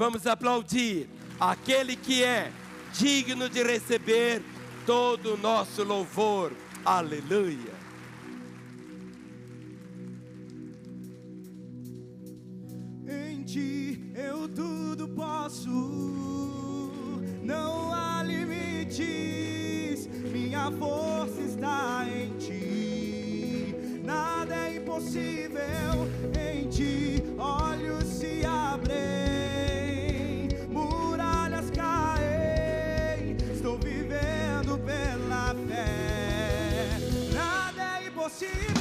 Vamos aplaudir aquele que é digno de receber todo o nosso louvor. Aleluia. Em ti eu tudo posso, não há limites, minha força está em ti, nada é impossível em ti, olhos se abrem, muralhas caem, estou vivendo pela fé, nada é impossível.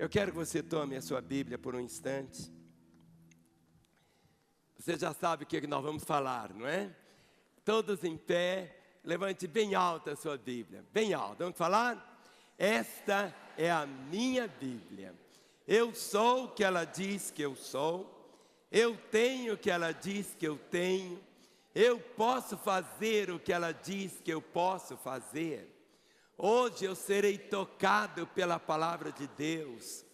Eu quero que você tome a sua Bíblia por um instante. Você já sabe o que nós vamos falar, não é? Todos em pé, levante bem alta a sua Bíblia, bem alta. Vamos falar? Esta é a minha Bíblia. Eu sou o que ela diz que eu sou. Eu tenho o que ela diz que eu tenho. Eu posso fazer o que ela diz que eu posso fazer. Hoje eu serei tocado pela palavra de Deus.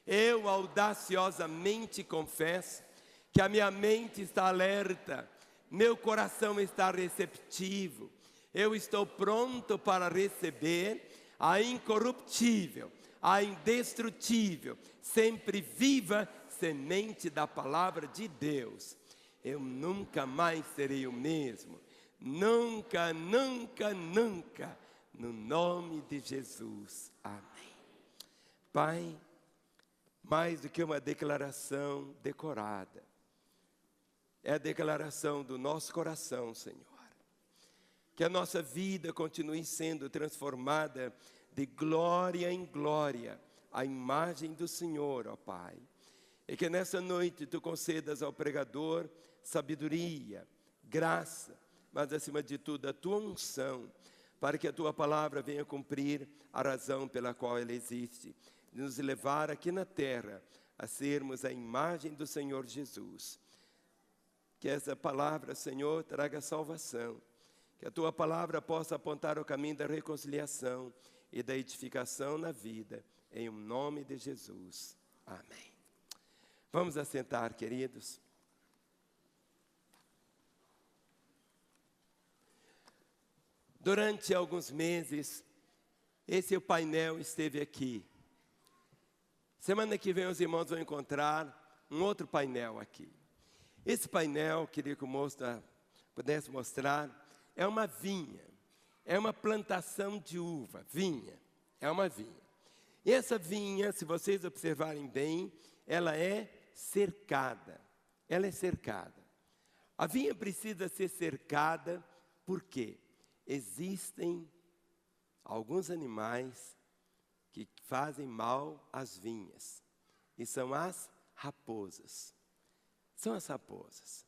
Eu audaciosamente confesso que a minha mente está alerta, meu coração está receptivo. Eu estou pronto para receber a incorruptível, a indestrutível, sempre viva semente da palavra de Deus. eu nunca mais serei o mesmo. Nunca, nunca, nunca. No nome de Jesus. Amém. Pai, mais do que uma declaração decorada, é a declaração do nosso coração, Senhor. Que a nossa vida continue sendo transformada de glória em glória, à imagem do Senhor, ó Pai. E que nessa noite Tu concedas ao pregador sabedoria, graça, mas acima de tudo a Tua unção, para que a Tua palavra venha cumprir a razão pela qual ela existe, de nos levar aqui na terra a sermos a imagem do Senhor Jesus. Que essa palavra, Senhor, traga salvação, que a Tua palavra possa apontar o caminho da reconciliação e da edificação na vida, em nome de Jesus. Amém. Vamos assentar, queridos. Durante alguns meses, esse painel esteve aqui. Semana que vem os irmãos vão encontrar um outro painel aqui. Esse painel, queria que o moço pudesse mostrar, é uma vinha. É uma plantação de uva, vinha. É uma vinha. E essa vinha, se vocês observarem bem, ela é cercada. Ela é cercada. A vinha precisa ser cercada, por quê? Existem alguns animais que fazem mal às vinhas. E são as raposas. São as raposas.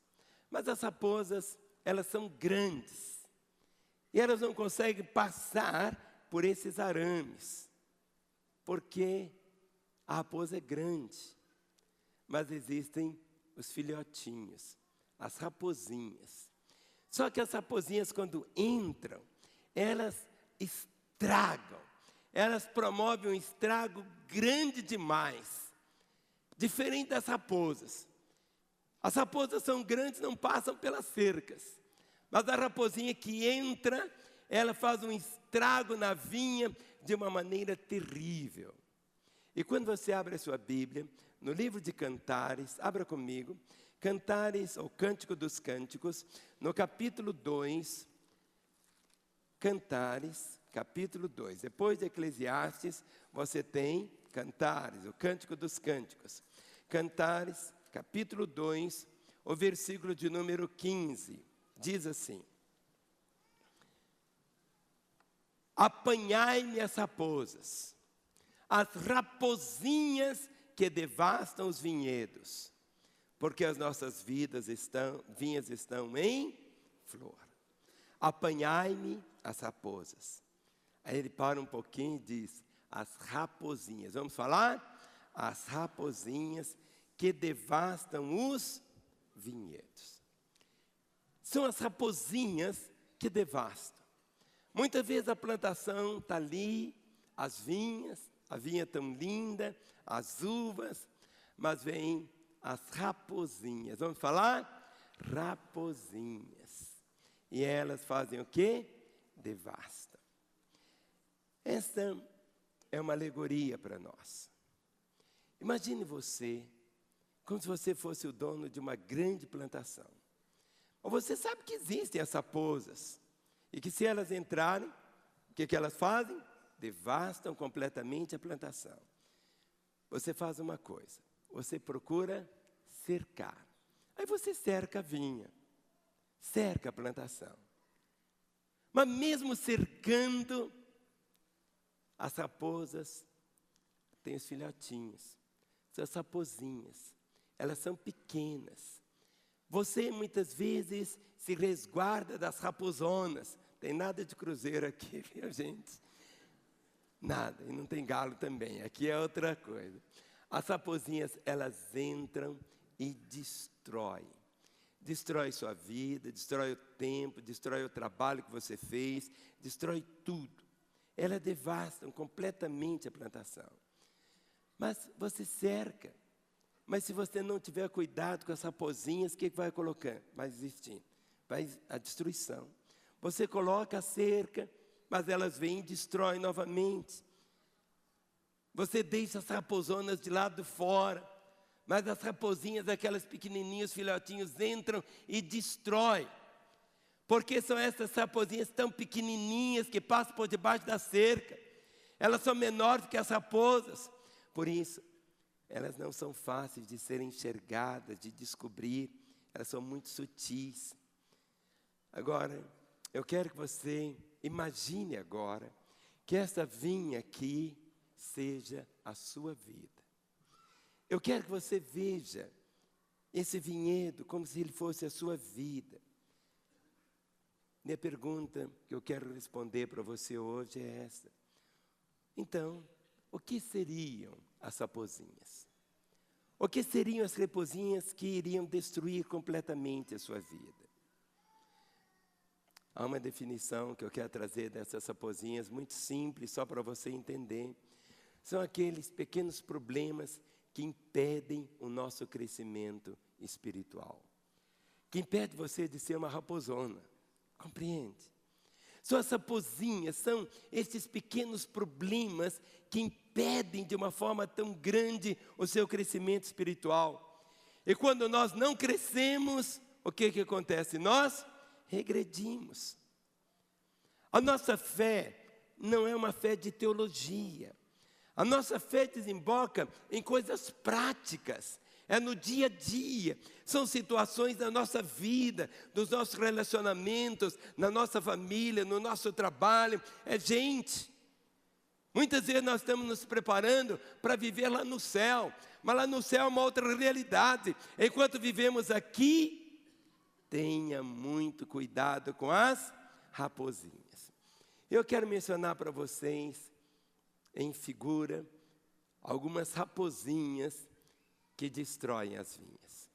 Mas as raposas, elas são grandes. E elas não conseguem passar por esses arames. Porque a raposa é grande. Mas existem os filhotinhos, as raposinhas. Só que as raposinhas, quando entram, elas estragam. Elas promovem um estrago grande demais. Diferente das raposas. As raposas são grandes, não passam pelas cercas. Mas a raposinha que entra, ela faz um estrago na vinha de uma maneira terrível. E quando você abre a sua Bíblia, no livro de Cantares, abra comigo, Cantares, ou Cântico dos Cânticos, no capítulo 2, Cantares, capítulo 2. Depois de Eclesiastes, você tem Cantares, o Cântico dos Cânticos. Cantares, capítulo 2, o versículo de número 15, diz assim: apanhai-me as raposas, as raposinhas que devastam os vinhedos, porque as nossas vinhas estão em flor. Apanhai-me as raposas. Aí ele para um pouquinho e diz, as raposinhas. Vamos falar? As raposinhas que devastam os vinhedos. São as raposinhas que devastam. Muitas vezes a plantação está ali, as vinhas, a vinha tão linda, as uvas, mas vem as raposinhas. Vamos falar? Raposinhas. E elas fazem o quê? Devastam. Esta é uma alegoria para nós. Imagine você, como se você fosse o dono de uma grande plantação. Ou você sabe que existem as raposas, e que se elas entrarem, o que elas fazem? Devastam completamente a plantação. Você faz uma coisa, você procura cercar. Aí você cerca a vinha, cerca a plantação. Mas mesmo cercando, as raposas têm os filhotinhos, são as raposinhas, elas são pequenas. Você muitas vezes se resguarda das raposonas. Tem nada de cruzeiro aqui, viu, gente? Nada, e não tem galo também, aqui é outra coisa. As raposinhas, elas entram e destroem. Destrói sua vida, destrói o tempo, destrói o trabalho que você fez, destrói tudo. Elas devastam completamente a plantação. Mas você cerca. Mas se você não tiver cuidado com as raposinhas, o que vai colocar? Vai existir. Vai a destruição. Você coloca a cerca, mas elas vêm e destroem novamente. Você deixa as raposonas de lado de fora, Mas as raposinhas, aquelas pequenininhos filhotinhos, entram e destroem. Porque são essas raposinhas tão pequenininhas que passam por debaixo da cerca. Elas são menores que as raposas. Por isso, elas não são fáceis de serem enxergadas, de descobrir. Elas são muito sutis. Agora, eu quero que você imagine agora que essa vinha aqui seja a sua vida. Eu quero que você veja esse vinhedo como se ele fosse a sua vida. Minha pergunta que eu quero responder para você hoje é essa. Então, o que seriam as raposinhas? O que seriam as raposinhas que iriam destruir completamente a sua vida? Há uma definição que eu quero trazer dessas raposinhas muito simples, só para você entender. São aqueles pequenos problemas que impedem o nosso crescimento espiritual. Que impede você de ser uma raposona. Compreende? São as raposinhas, são esses pequenos problemas que impedem de uma forma tão grande o seu crescimento espiritual. E quando nós não crescemos, o que acontece? Nós regredimos. A nossa fé não é uma fé de teologia. A nossa fé desemboca em coisas práticas, é no dia a dia, são situações da nossa vida, dos nossos relacionamentos, na nossa família, no nosso trabalho, é gente. Muitas vezes nós estamos nos preparando para viver lá no céu, mas lá no céu é uma outra realidade. Enquanto vivemos aqui, tenha muito cuidado com as raposinhas. Eu quero mencionar para vocês, em figura, algumas raposinhas que destroem as vinhas.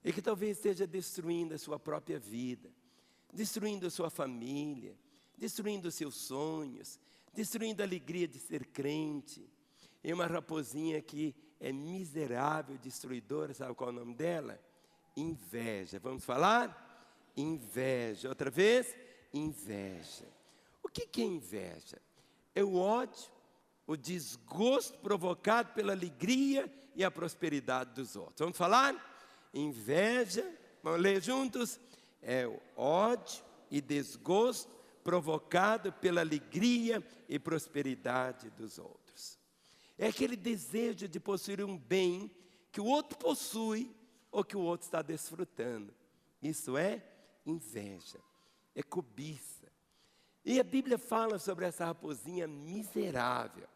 E que talvez esteja destruindo a sua própria vida, destruindo a sua família, destruindo os seus sonhos, destruindo a alegria de ser crente. E uma raposinha que é miserável, destruidora, sabe qual é o nome dela? Inveja. Vamos falar? Inveja. Outra vez? Inveja. O que é inveja? É o ódio, o desgosto provocado pela alegria e a prosperidade dos outros. Vamos falar? Inveja, vamos ler juntos? É o ódio e desgosto provocado pela alegria e prosperidade dos outros. É aquele desejo de possuir um bem que o outro possui ou que o outro está desfrutando. Isso é inveja, é cobiça. E a Bíblia fala sobre essa raposinha miserável.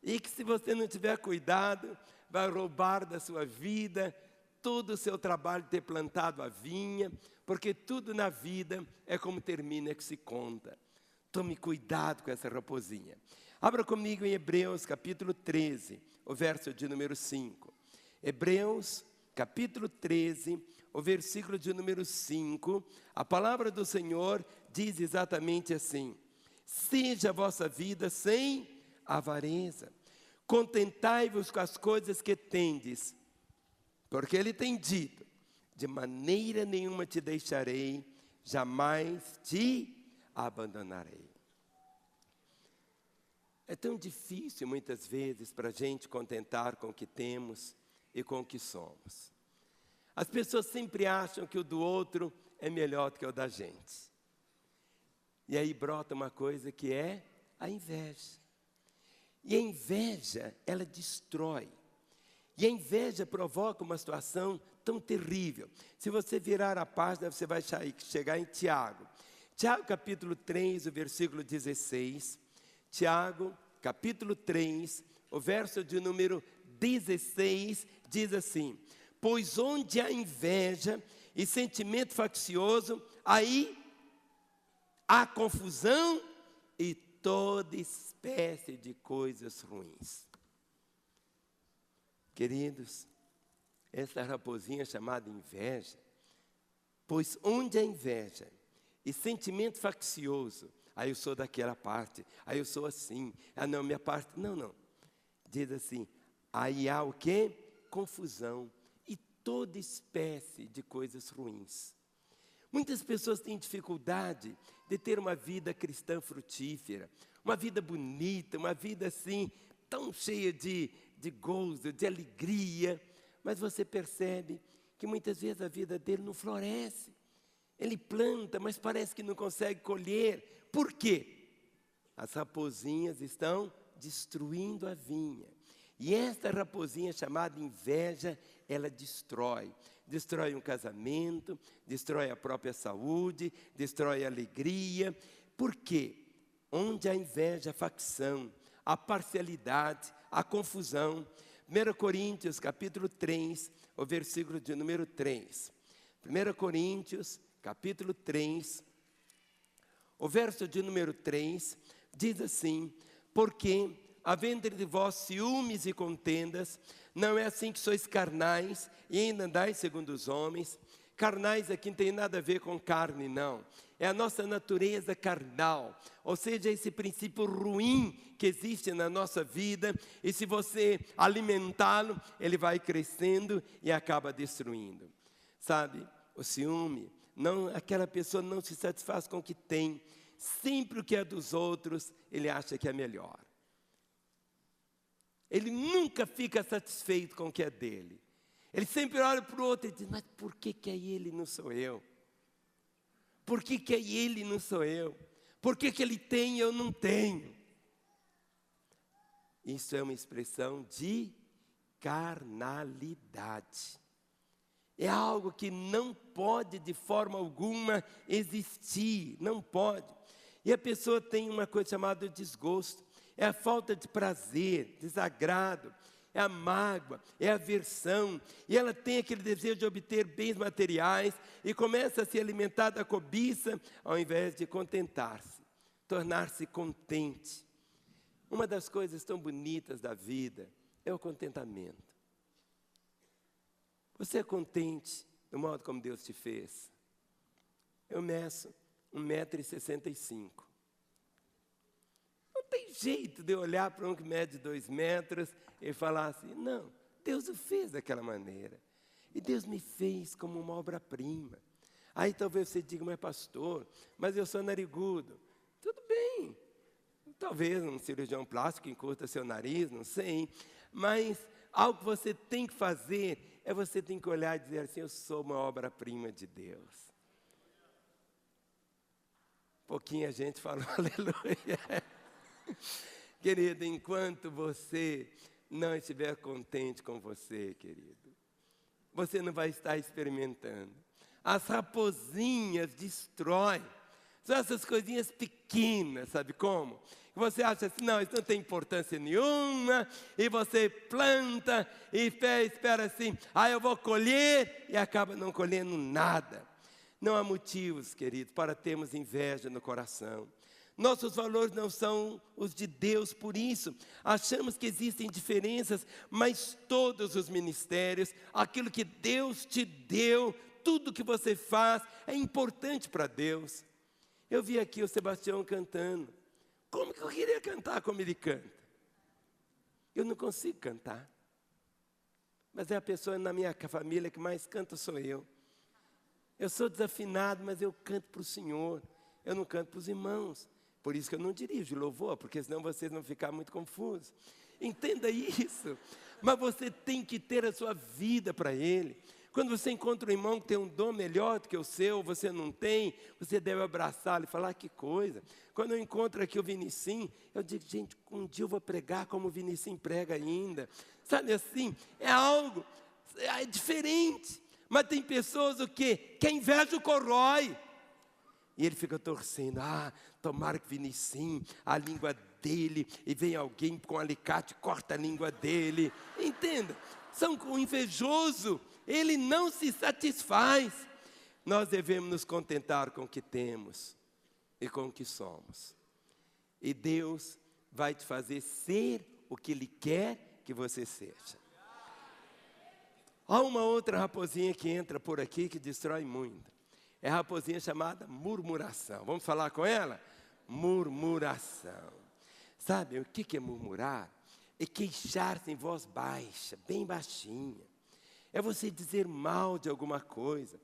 E que se você não tiver cuidado, vai roubar da sua vida todo o seu trabalho de ter plantado a vinha, porque tudo na vida é como termina que se conta. Tome cuidado com essa raposinha. Abra comigo em Hebreus capítulo 13, o verso de número 5. Hebreus capítulo 13, o versículo de número 5, a palavra do Senhor diz exatamente assim: seja a vossa vida sem avareza, contentai-vos com as coisas que tendes, porque ele tem dito: de maneira nenhuma te deixarei, jamais te abandonarei. É tão difícil muitas vezes para a gente contentar com o que temos e com o que somos. As pessoas sempre acham que o do outro é melhor do que o da gente. E aí brota uma coisa que é a inveja. E a inveja, ela destrói. E a inveja provoca uma situação tão terrível. Se você virar a página, você vai chegar em Tiago. Tiago capítulo 3, o versículo 16. Tiago capítulo 3, o verso de número 16, diz assim: pois onde há inveja e sentimento faccioso, aí há confusão e toda espécie de coisas ruins. Queridos, essa raposinha chamada inveja, pois onde há inveja e sentimento faccioso, aí eu sou daquela parte, aí eu sou assim, não, minha parte, não. Diz assim, aí há o quê? Confusão e toda espécie de coisas ruins. Muitas pessoas têm dificuldade de ter uma vida cristã frutífera, uma vida bonita, uma vida assim, tão cheia de gozo, de alegria, mas você percebe que muitas vezes a vida dele não floresce. Ele planta, mas parece que não consegue colher. Por quê? As raposinhas estão destruindo a vinha. E esta raposinha chamada inveja, ela destrói. Destrói um casamento, destrói a própria saúde, destrói a alegria. Por quê? Onde há inveja, a facção, a parcialidade, a confusão. 1 Coríntios, capítulo 3, o versículo de número 3. 1 Coríntios, capítulo 3, o verso de número 3, diz assim: porque, havendo entre vós ciúmes e contendas, não é assim que sois carnais e ainda andais segundo os homens. Carnais aqui não tem nada a ver com carne, não. É a nossa natureza carnal, ou seja, esse princípio ruim que existe na nossa vida, e se você alimentá-lo, ele vai crescendo e acaba destruindo. Sabe, o ciúme, aquela pessoa não se satisfaz com o que tem, sempre o que é dos outros, ele acha que é melhor. Ele nunca fica satisfeito com o que é dele. Ele sempre olha para o outro e diz: mas por que é ele e não sou eu? Por que é ele e não sou eu? Por que ele tem e eu não tenho? Isso é uma expressão de carnalidade. É algo que não pode de forma alguma existir, não pode. E a pessoa tem uma coisa chamada desgosto. É a falta de prazer, desagrado, é a mágoa, é a aversão. E ela tem aquele desejo de obter bens materiais e começa a se alimentar da cobiça ao invés de contentar-se, tornar-se contente. Uma das coisas tão bonitas da vida é o contentamento. Você é contente do modo como Deus te fez? Eu meço 1,65 m. Não tem jeito de eu olhar para um que mede 2 metros e falar assim: não, Deus o fez daquela maneira. E Deus me fez como uma obra-prima. Aí talvez você diga: mas pastor, mas eu sou narigudo. Tudo bem. Talvez um cirurgião plástico encurta seu nariz, não sei. Mas algo que você tem que fazer é você tem que olhar e dizer assim: eu sou uma obra-prima de Deus. Pouquinha gente falou aleluia. Querido, enquanto você não estiver contente com você, querido, você não vai estar experimentando. As raposinhas destroem. São essas coisinhas pequenas, sabe como? Você acha assim: não, isso não tem importância nenhuma, e você planta e espera assim: eu vou colher, e acaba não colhendo nada. Não há motivos, queridos, para termos inveja no coração. Nossos valores não são os de Deus, por isso achamos que existem diferenças, mas todos os ministérios, aquilo que Deus te deu, tudo que você faz é importante para Deus. Eu vi aqui o Sebastião cantando. Como que eu queria cantar como ele canta? Eu não consigo cantar. Mas é a pessoa na minha família que mais canta sou eu. Eu sou desafinado, mas eu canto para o Senhor. Eu não canto para os irmãos. Por isso que eu não dirijo louvor, porque senão vocês vão ficar muito confusos. Entenda isso. Mas você tem que ter a sua vida para Ele. Quando você encontra um irmão que tem um dom melhor do que o seu, você não tem, você deve abraçá-lo e falar: que coisa. Quando eu encontro aqui o Vinicim, eu digo: gente, um dia eu vou pregar como o Vinicim prega ainda. Sabe assim, é algo, é diferente. Mas tem pessoas o quê? Que a inveja o corrói. E ele fica torcendo: tomara que Vinicim, a língua dele, e vem alguém com um alicate e corta a língua dele. Entenda, o invejoso, ele não se satisfaz. Nós devemos nos contentar com o que temos e com o que somos. E Deus vai te fazer ser o que Ele quer que você seja. Há uma outra raposinha que entra por aqui que destrói muito. É a raposinha chamada murmuração. Vamos falar com ela? Murmuração. Sabe o que é murmurar? É queixar-se em voz baixa, bem baixinha. É você dizer mal de alguma coisa.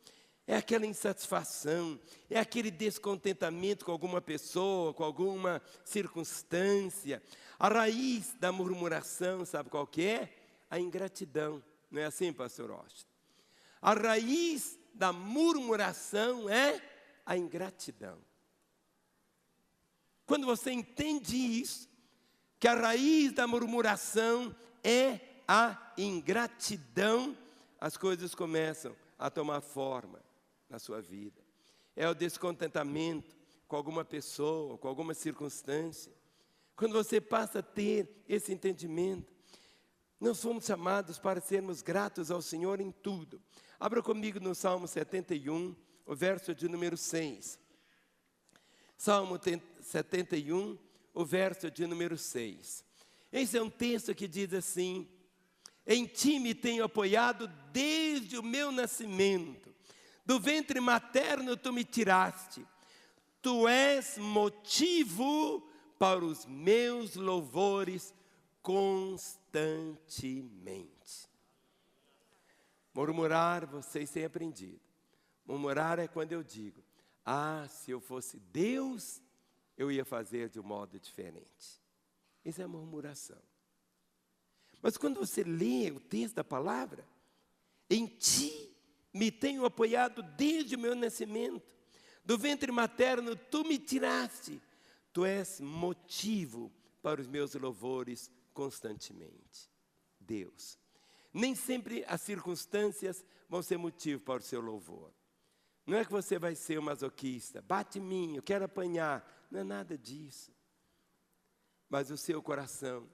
É aquela insatisfação, é aquele descontentamento com alguma pessoa, com alguma circunstância. A raiz da murmuração, sabe qual que é? A ingratidão. Não é assim, pastor Rocha? A raiz da murmuração é a ingratidão. Quando você entende isso, que a raiz da murmuração é a ingratidão, as coisas começam a tomar forma na sua vida. É o descontentamento com alguma pessoa, com alguma circunstância. Quando você passa a ter esse entendimento, nós somos chamados para sermos gratos ao Senhor em tudo. Abra comigo no Salmo 71, o verso de número 6. Salmo 71, o verso de número 6. Esse é um texto que diz assim: em ti me tenho apoiado desde o meu nascimento, do ventre materno tu me tiraste, tu és motivo para os meus louvores constantemente. Murmurar, vocês têm aprendido. Murmurar é quando eu digo: se eu fosse Deus, eu ia fazer de um modo diferente. Isso é murmuração. Mas quando você lê o texto da palavra, em ti me tenho apoiado desde o meu nascimento, do ventre materno tu me tiraste, tu és motivo para os meus louvores constantemente. Deus. Nem sempre as circunstâncias vão ser motivo para o seu louvor. Não é que você vai ser um masoquista, bate em mim, eu quero apanhar. Não é nada disso. Mas o seu coração,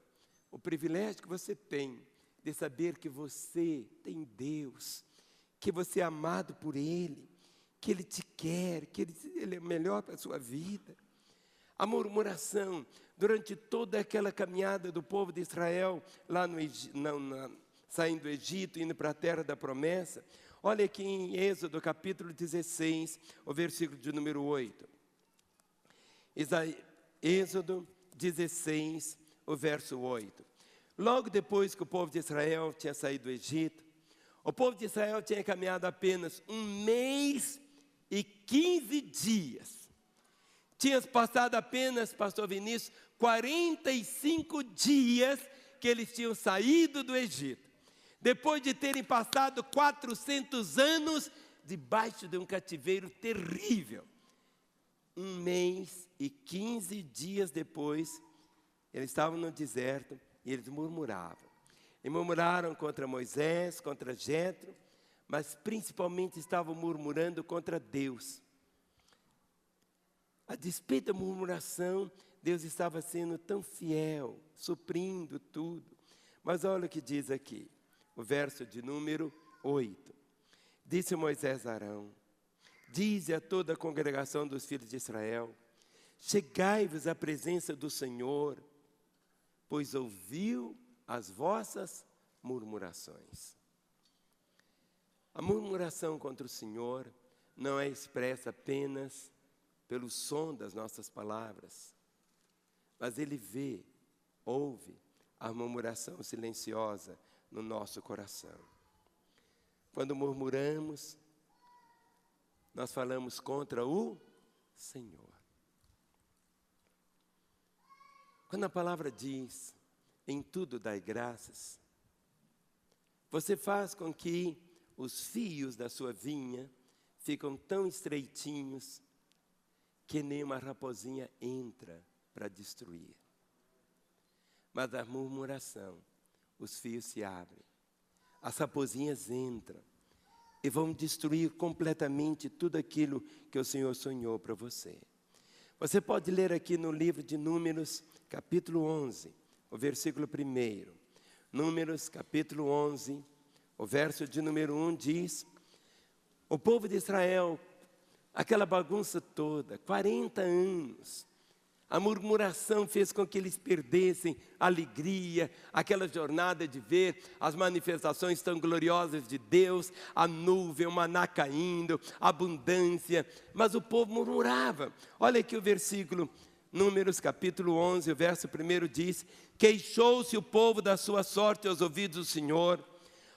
o privilégio que você tem de saber que você tem Deus, que você é amado por Ele, que Ele te quer, que Ele é melhor para a sua vida. A murmuração, durante toda aquela caminhada do povo de Israel, lá saindo do Egito, indo para a terra da promessa, olha aqui em Êxodo capítulo 16, o versículo de número 8. Êxodo 16, o verso 8. Logo depois que o povo de Israel tinha saído do Egito, o povo de Israel tinha caminhado apenas 1 mês e 15 dias. Tinha passado apenas, pastor Vinícius, 45 dias que eles tinham saído do Egito. Depois de terem passado 400 anos debaixo de um cativeiro terrível. 1 mês e 15 dias depois, eles estavam no deserto e eles murmuravam. E murmuraram contra Moisés, contra Jetro, mas principalmente estavam murmurando contra Deus. A despeito da murmuração, Deus estava sendo tão fiel, suprindo tudo. Mas olha o que diz aqui, o verso de número 8. Disse Moisés a Arão: dize a toda a congregação dos filhos de Israel: chegai-vos à presença do Senhor, pois ouviu as vossas murmurações. A murmuração contra o Senhor não é expressa apenas pelo som das nossas palavras, mas Ele vê, ouve a murmuração silenciosa no nosso coração. Quando murmuramos, nós falamos contra o Senhor. Quando a palavra diz: em tudo dai graças, você faz com que os fios da sua vinha ficam tão estreitinhos que nem uma raposinha entra para destruir. Mas a murmuração, os fios se abrem, as raposinhas entram e vão destruir completamente tudo aquilo que o Senhor sonhou para você. Você pode ler aqui no livro de Números, capítulo 11, o versículo 1. Números, capítulo 11, o verso de número 1 diz: o povo de Israel, aquela bagunça toda, 40 anos, a murmuração fez com que eles perdessem a alegria, aquela jornada de ver as manifestações tão gloriosas de Deus, a nuvem, o maná caindo, a abundância, mas o povo murmurava. Olha aqui o versículo, Números capítulo 11, o verso 1 diz: queixou-se o povo da sua sorte aos ouvidos do Senhor,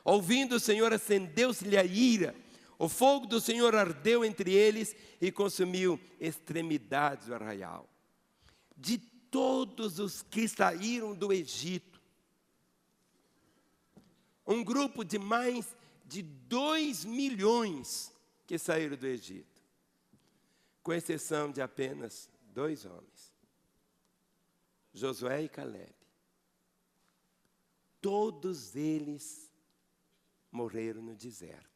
ouvindo o Senhor acendeu-se-lhe a ira, o fogo do Senhor ardeu entre eles e consumiu extremidades do arraial. De todos os que saíram do Egito, Um grupo de mais de 2 milhões que saíram do Egito, com exceção de apenas 2 homens, Josué e Caleb. Todos eles morreram no deserto.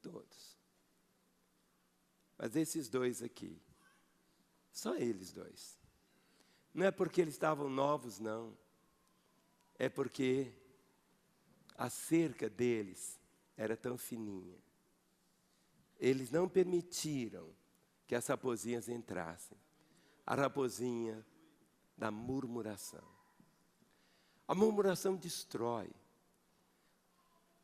Todos. Mas esses 2 aqui, só eles 2. Não é porque eles estavam novos, não. É porque a cerca deles era tão fininha. Eles não permitiram que as raposinhas entrassem. A raposinha da murmuração. A murmuração destrói.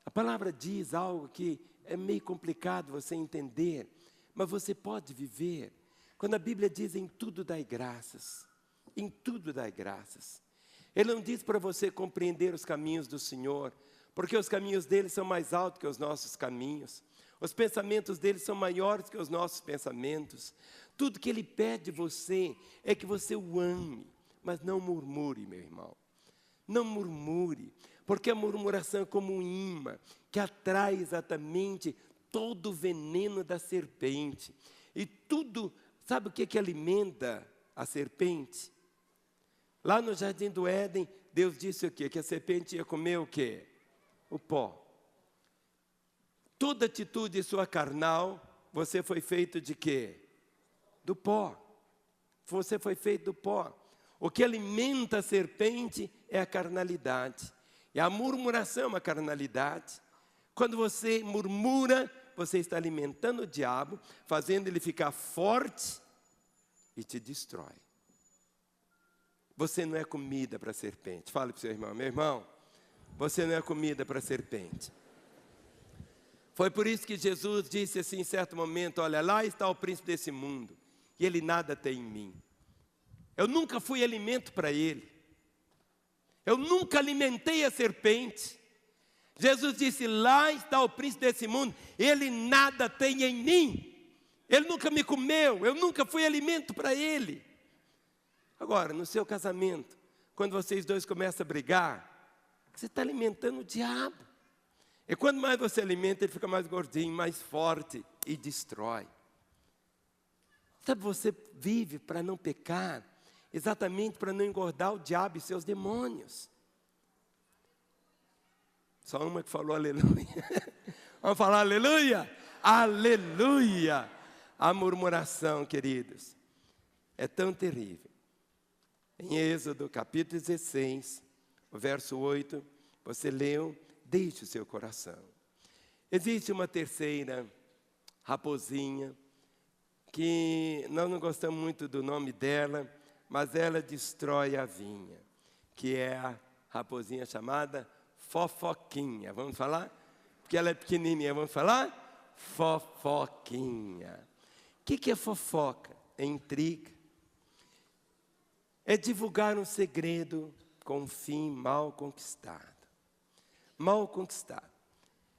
A palavra diz algo que é meio complicado você entender, mas você pode viver. Quando a Bíblia diz em tudo dai graças, em tudo dai graças. Ele não diz para você compreender os caminhos do Senhor, porque os caminhos dele são mais altos que os nossos caminhos. Os pensamentos dele são maiores que os nossos pensamentos. Tudo que ele pede de você é que você o ame, mas não murmure, meu irmão. Não murmure, porque a murmuração é como um imã que atrai exatamente todo o veneno da serpente. E tudo, sabe o que alimenta a serpente? Lá no Jardim do Éden, Deus disse o quê? Que a serpente ia comer o quê? O pó. Toda atitude sua carnal, você foi feito de quê? Do pó. Você foi feito do pó. O que alimenta a serpente é a carnalidade. E a murmuração é uma carnalidade. Quando você murmura, você está alimentando o diabo, fazendo ele ficar forte e te destrói. Você não é comida para a serpente. Fale para o seu irmão, meu irmão, você não é comida para a serpente. Foi por isso que Jesus disse assim em certo momento, olha, lá está o príncipe desse mundo, e ele nada tem em mim. Eu nunca fui alimento para ele. Eu nunca alimentei a serpente. Jesus disse, lá está o príncipe desse mundo, ele nada tem em mim. Ele nunca me comeu, eu nunca fui alimento para ele. Agora, no seu casamento, quando vocês 2 começam a brigar, você está alimentando o diabo. E quando mais você alimenta, ele fica mais gordinho, mais forte e destrói. Sabe, você vive para não pecar, exatamente para não engordar o diabo e seus demônios. Só uma que falou aleluia. Vamos falar aleluia? Aleluia! A murmuração, queridos, é tão terrível. Em Êxodo, capítulo 16, o verso 8, você leu, deixe o seu coração. Existe uma terceira raposinha, que nós não gostamos muito do nome dela, mas ela destrói a vinha, que é a raposinha chamada fofoquinha. Vamos falar? Porque ela é pequenininha, vamos falar? Fofoquinha. O que é fofoca? É intriga. É divulgar um segredo com um fim mal conquistado. Mal conquistado.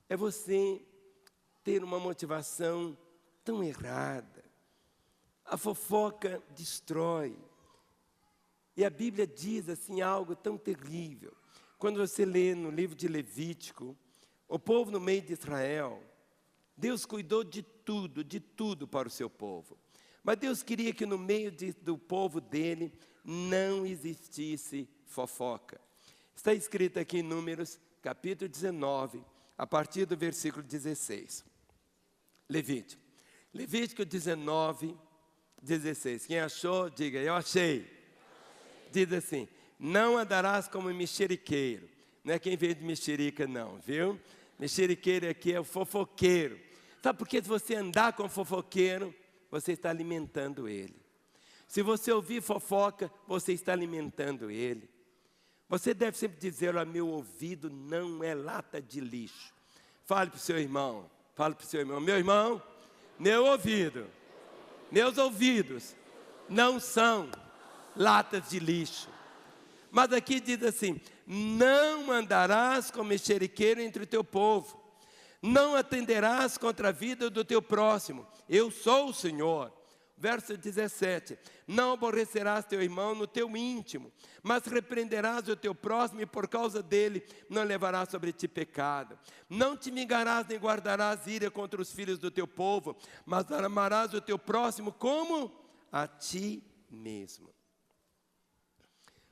É você ter uma motivação tão errada. A fofoca destrói. E a Bíblia diz assim algo tão terrível. Quando você lê no livro de Levítico, o povo no meio de Israel, Deus cuidou de tudo para o seu povo. Mas Deus queria que no meio do povo dele não existisse fofoca. Está escrito aqui em Números, capítulo 19, a partir do versículo 16. Levítico 19, 16. Quem achou, diga, eu achei. Diz assim, não andarás como mexeriqueiro. Não é quem veio de mexerica não, viu? Mexeriqueiro aqui é o fofoqueiro. Sabe por que se você andar com fofoqueiro, você está alimentando ele. Se você ouvir fofoca, você está alimentando ele. Você deve sempre dizer, ó, meu ouvido não é lata de lixo. Fale para o seu irmão, meu irmão, meu ouvido, meus ouvidos não são latas de lixo. Mas aqui diz assim, não andarás como mexeriqueiro entre o teu povo, não atenderás contra a vida do teu próximo, eu sou o Senhor. Verso 17, não aborrecerás teu irmão no teu íntimo, mas repreenderás o teu próximo e por causa dele não levarás sobre ti pecado. Não te vingarás nem guardarás ira contra os filhos do teu povo, mas amarás o teu próximo como a ti mesmo.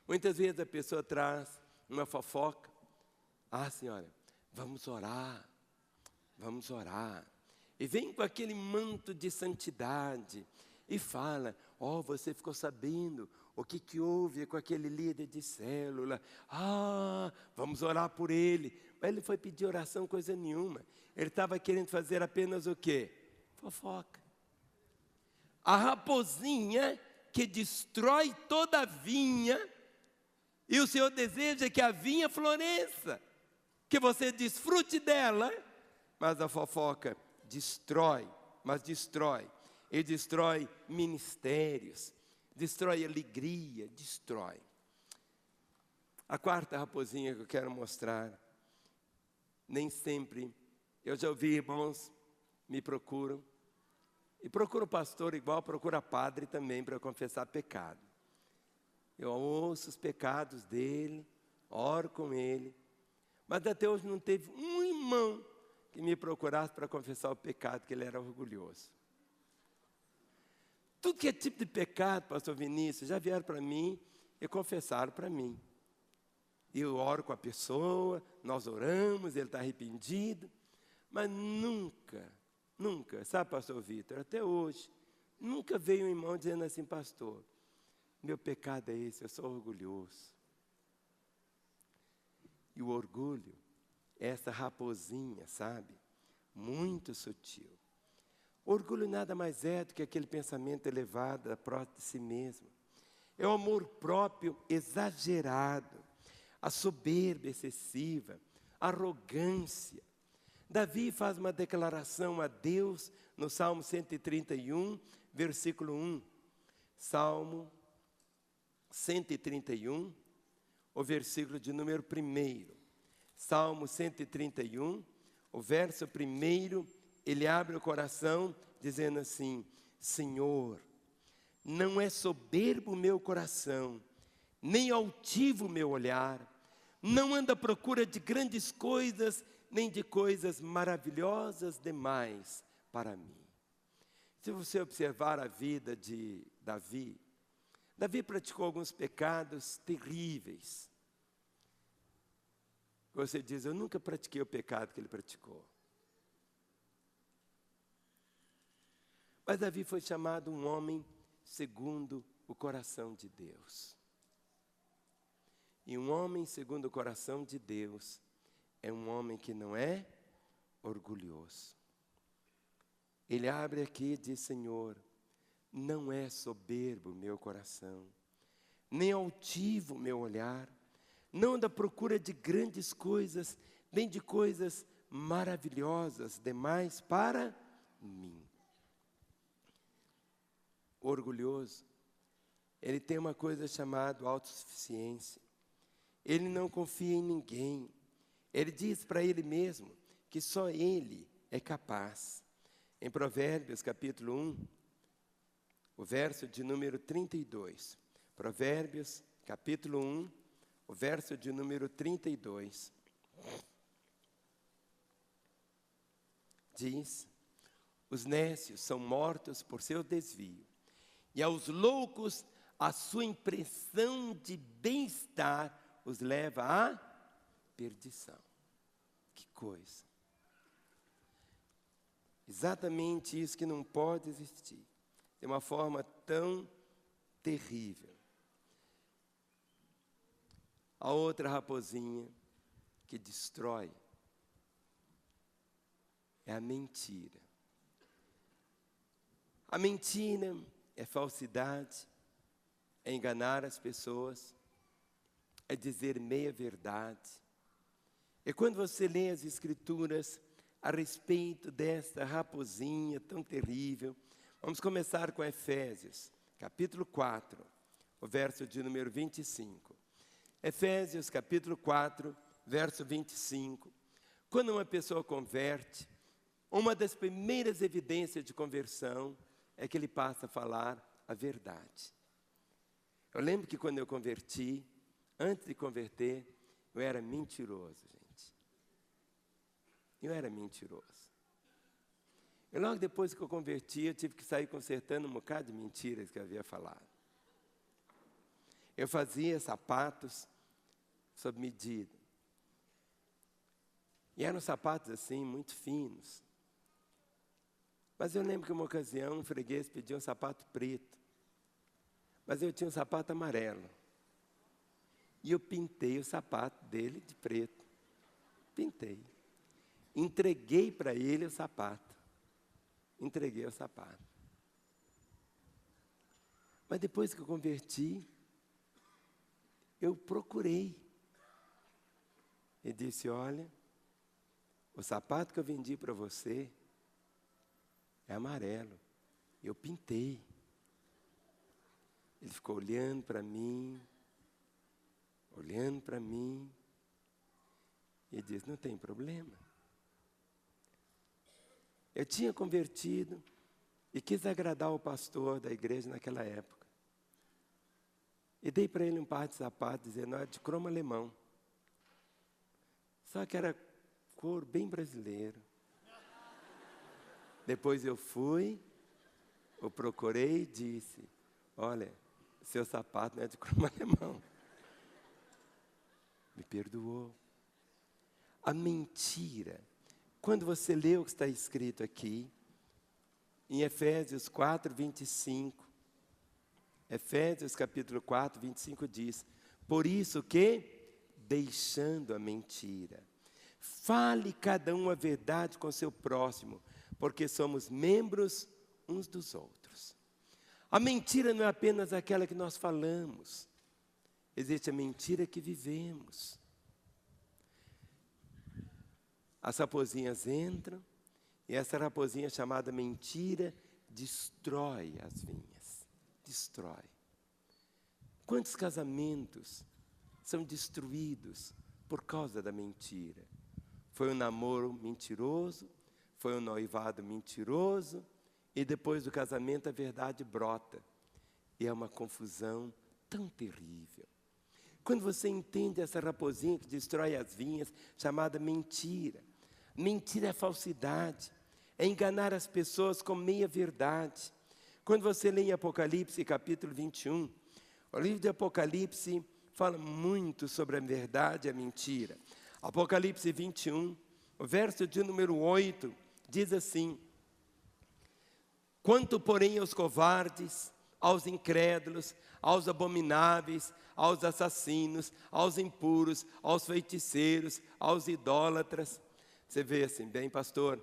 Muitas vezes a pessoa traz uma fofoca. Ah, senhora, vamos orar. E vem com aquele manto de santidade e fala, você ficou sabendo o que houve com aquele líder de célula. Vamos orar por ele. Mas ele foi pedir oração, coisa nenhuma. Ele estava querendo fazer apenas o quê? Fofoca. A raposinha que destrói toda a vinha, e o Senhor deseja que a vinha floresça, que você desfrute dela, mas a fofoca destrói, e destrói ministérios, destrói alegria, destrói. A quarta raposinha que eu quero mostrar, nem sempre, eu já ouvi irmãos me procuram, e procura o pastor igual procura padre também para confessar pecado. Eu ouço os pecados dele, oro com ele, mas até hoje não teve um irmão que me procurasse para confessar o pecado, que ele era orgulhoso. Tudo que é tipo de pecado, pastor Vinícius, já vieram para mim e confessaram para mim. Eu oro com a pessoa, nós oramos, ele está arrependido, mas nunca, sabe, pastor Vitor, até hoje, nunca veio um irmão dizendo assim, pastor, meu pecado é esse, eu sou orgulhoso. E o orgulho é essa raposinha, sabe? Muito sutil. Orgulho nada mais é do que aquele pensamento elevado, próximo de si mesmo. É o amor próprio exagerado, a soberba excessiva, a arrogância. Davi faz uma declaração a Deus no Salmo 131, versículo 1. Salmo 131, o versículo de número 1. Salmo 131, o verso 1, ele abre o coração dizendo assim, Senhor, não é soberbo o meu coração, nem altivo o meu olhar, não anda à procura de grandes coisas, nem de coisas maravilhosas demais para mim. Se você observar a vida de Davi praticou alguns pecados terríveis. Você diz, eu nunca pratiquei o pecado que ele praticou. Mas Davi foi chamado um homem segundo o coração de Deus. E um homem segundo o coração de Deus é um homem que não é orgulhoso. Ele abre aqui e diz, Senhor, não é soberbo o meu coração, nem altivo o meu olhar, não anda à procura de grandes coisas, nem de coisas maravilhosas demais para mim. O orgulhoso, ele tem uma coisa chamada autossuficiência. Ele não confia em ninguém. Ele diz para ele mesmo que só ele é capaz. Em Provérbios, capítulo 1, o verso de número 32. Provérbios, capítulo 1, o verso de número 32. Diz, os nécios são mortos por seu desvio, e aos loucos a sua impressão de bem-estar os leva à perdição. Que coisa! Exatamente isso que não pode existir. De uma forma tão terrível. A outra raposinha que destrói é a mentira. A mentira é falsidade, é enganar as pessoas, é dizer meia verdade. E quando você lê as Escrituras a respeito desta raposinha tão terrível, vamos começar com Efésios, capítulo 4, o verso de número 25. Efésios, capítulo 4, verso 25. Quando uma pessoa converte, uma das primeiras evidências de conversão é que ele passa a falar a verdade. Eu lembro que quando eu converti, antes de converter, eu era mentiroso, gente. Eu era mentiroso. E logo depois que eu converti, eu tive que sair consertando um bocado de mentiras que eu havia falado. Eu fazia sapatos sob medida. E eram sapatos assim, muito finos. Mas eu lembro que uma ocasião um freguês pediu um sapato preto. Mas eu tinha um sapato amarelo. E eu pintei o sapato dele de preto. Pintei. Entreguei para ele o sapato. Entreguei o sapato. Mas depois que eu converti, eu procurei. E disse, olha, o sapato que eu vendi para você é amarelo. Eu pintei. Ele ficou olhando para mim, e disse, não tem problema. Eu tinha convertido e quis agradar o pastor da igreja naquela época. E dei para ele um par de sapatos, dizendo, era de cromo alemão. Só que era cor bem brasileira. Depois eu procurei e disse, olha, seu sapato não é de cromo alemão. Me perdoou. A mentira, quando você lê o que está escrito aqui, em Efésios 4, 25, Efésios capítulo 4, 25 diz, por isso que, deixando a mentira, fale cada um a verdade com seu próximo, porque somos membros uns dos outros. A mentira não é apenas aquela que nós falamos, existe a mentira que vivemos. As raposinhas entram, e essa raposinha chamada mentira destrói as vinhas. Destrói. Quantos casamentos são destruídos por causa da mentira? Foi um namoro mentiroso, foi um noivado mentiroso, e depois do casamento a verdade brota. E é uma confusão tão terrível. Quando você entende essa raposinha que destrói as vinhas, chamada mentira. Mentira é falsidade, é enganar as pessoas com meia verdade. Quando você lê em Apocalipse capítulo 21, o livro de Apocalipse fala muito sobre a verdade e a mentira. Apocalipse 21, o verso de número 8, diz assim, quanto porém aos covardes, aos incrédulos, aos abomináveis, aos assassinos, aos impuros, aos feiticeiros, aos idólatras. Você vê assim, bem pastor,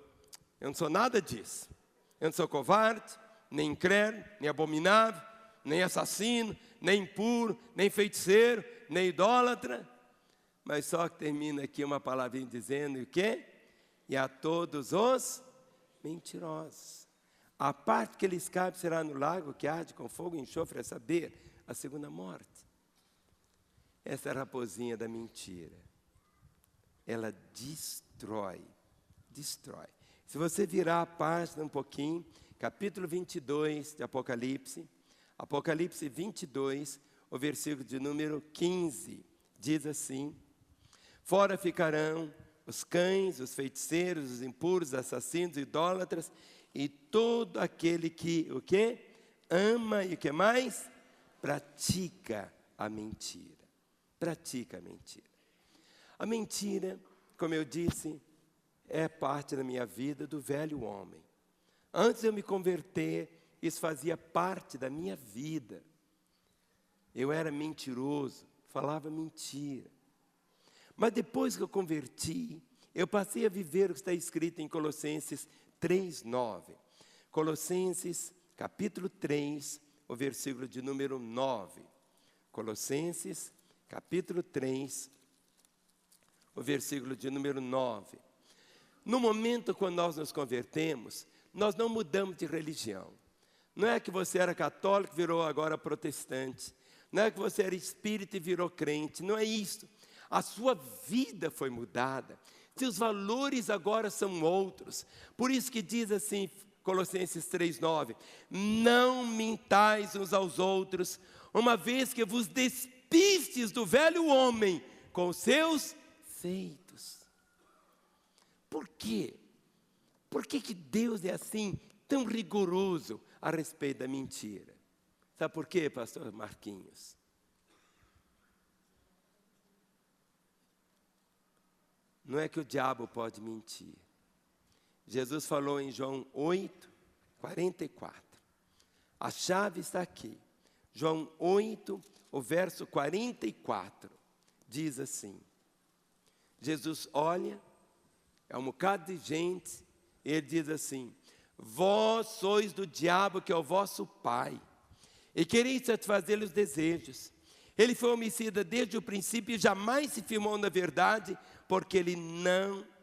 eu não sou nada disso. Eu não sou covarde, nem incrédulo, nem abominável, nem assassino, nem impuro, nem feiticeiro, nem idólatra. Mas só que termina aqui uma palavrinha dizendo o quê? E a todos os mentirosos. A parte que lhes cabe será no lago que arde com fogo e enxofre, a saber, a segunda morte. Essa raposinha da mentira, ela destrói. Se você virar a página um pouquinho, capítulo 22 de Apocalipse, Apocalipse 22, o versículo de número 15, diz assim, fora ficarão os cães, os feiticeiros, os impuros, os assassinos, os idólatras, e todo aquele que, o quê? Ama e o que mais? Pratica a mentira. Pratica a mentira. A mentira, como eu disse, é parte da minha vida do velho homem. Antes de eu me converter, isso fazia parte da minha vida. Eu era mentiroso, falava mentira. Mas depois que eu converti, eu passei a viver o que está escrito em Colossenses 3:9. Colossenses, capítulo 3, o versículo de número 9. Colossenses, capítulo 3, o versículo de número 9. No momento quando nós nos convertemos, nós não mudamos de religião. Não é que você era católico e virou agora protestante. Não é que você era espírita e virou crente. Não é isso. A sua vida foi mudada. Seus valores agora são outros. Por isso que diz assim, Colossenses 3:9, não mintais uns aos outros, uma vez que vos despistes do velho homem com os seus feitos. Por quê? Por que Deus é assim, tão rigoroso a respeito da mentira? Sabe por quê, pastor Marquinhos? Não é que o diabo pode mentir. Jesus falou em João 8:44. A chave está aqui. João 8, o verso 44, diz assim. Jesus olha, é um bocado de gente, e ele diz assim: vós sois do diabo, que é o vosso pai, e quereis satisfazer os desejos. Ele foi homicida desde o princípio e jamais se firmou na verdade, porque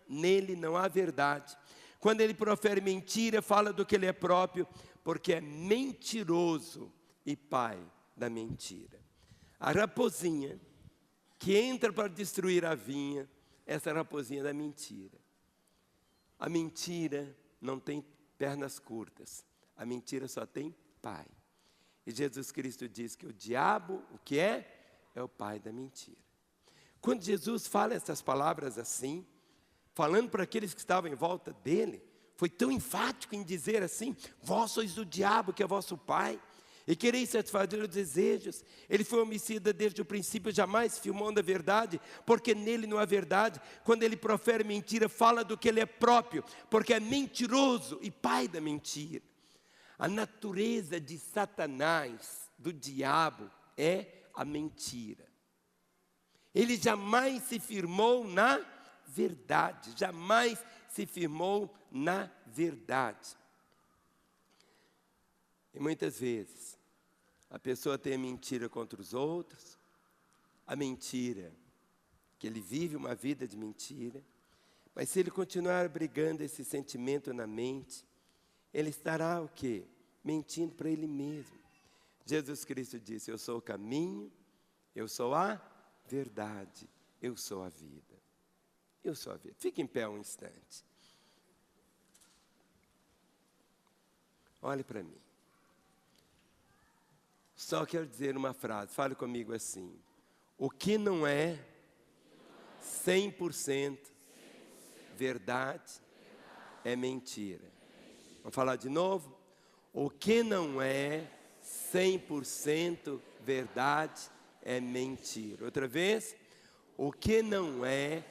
nele não há verdade. Quando ele profere mentira, fala do que ele é próprio, porque é mentiroso e pai da mentira. A raposinha que entra para destruir a vinha, essa raposinha da mentira. A mentira não tem pernas curtas, a mentira só tem pai. E Jesus Cristo diz que o diabo, o que é? É o pai da mentira. Quando Jesus fala essas palavras assim, falando para aqueles que estavam em volta dele, foi tão enfático em dizer assim: vós sois do diabo, que é vosso pai, e quereis satisfazer os desejos. Ele foi homicida desde o princípio, jamais firmou na verdade, porque nele não há verdade. Quando ele profere mentira, fala do que ele é próprio, porque é mentiroso e pai da mentira. A natureza de Satanás, do diabo, é a mentira. Ele jamais se firmou na verdade, jamais se firmou na verdade. E muitas vezes, a pessoa tem a mentira contra os outros, a mentira, que ele vive uma vida de mentira, mas se ele continuar abrigando esse sentimento na mente, ele estará o quê? Mentindo para ele mesmo. Jesus Cristo disse: eu sou o caminho, eu sou a verdade, eu sou a vida. Eu sou a vida. Fique em pé um instante. Olhe para mim. Só quero dizer uma frase, fale comigo assim: o que não é 100% verdade é mentira. Vamos falar de novo? O que não é 100% verdade é mentira. Outra vez. O que não é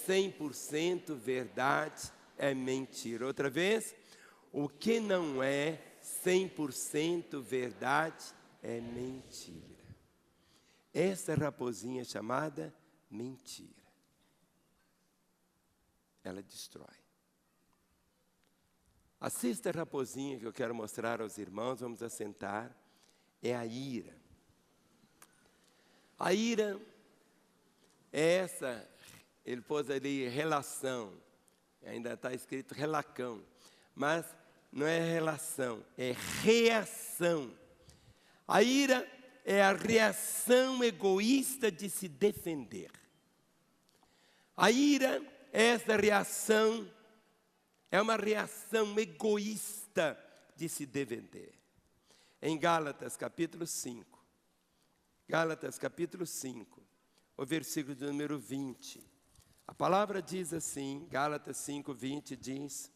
100% verdade é mentira. Outra vez. O que não é 100% verdade é mentira. Essa raposinha chamada mentira, ela destrói. A sexta raposinha que eu quero mostrar aos irmãos, vamos assentar, é a ira. A ira é essa, ele pôs ali relação, ainda está escrito relacão, mas não é relação, é reação. A ira é a reação egoísta de se defender. A ira, essa reação, é uma reação egoísta de se defender. Em Gálatas capítulo 5, Gálatas capítulo 5, o versículo de número 20. A palavra diz assim, Gálatas 5, 20 diz...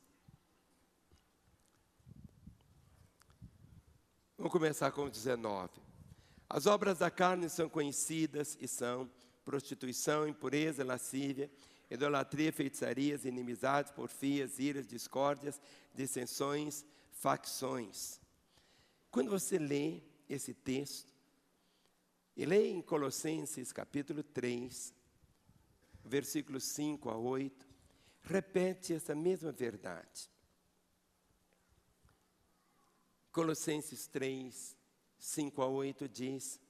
Vamos começar com o 19. As obras da carne são conhecidas e são prostituição, impureza, lascívia, idolatria, feitiçarias, inimizades, porfias, iras, discórdias, dissensões, facções. Quando você lê esse texto, e lê em Colossenses capítulo 3, versículos 5 a 8, repete essa mesma verdade. Colossenses 3, 5 a 8 diz: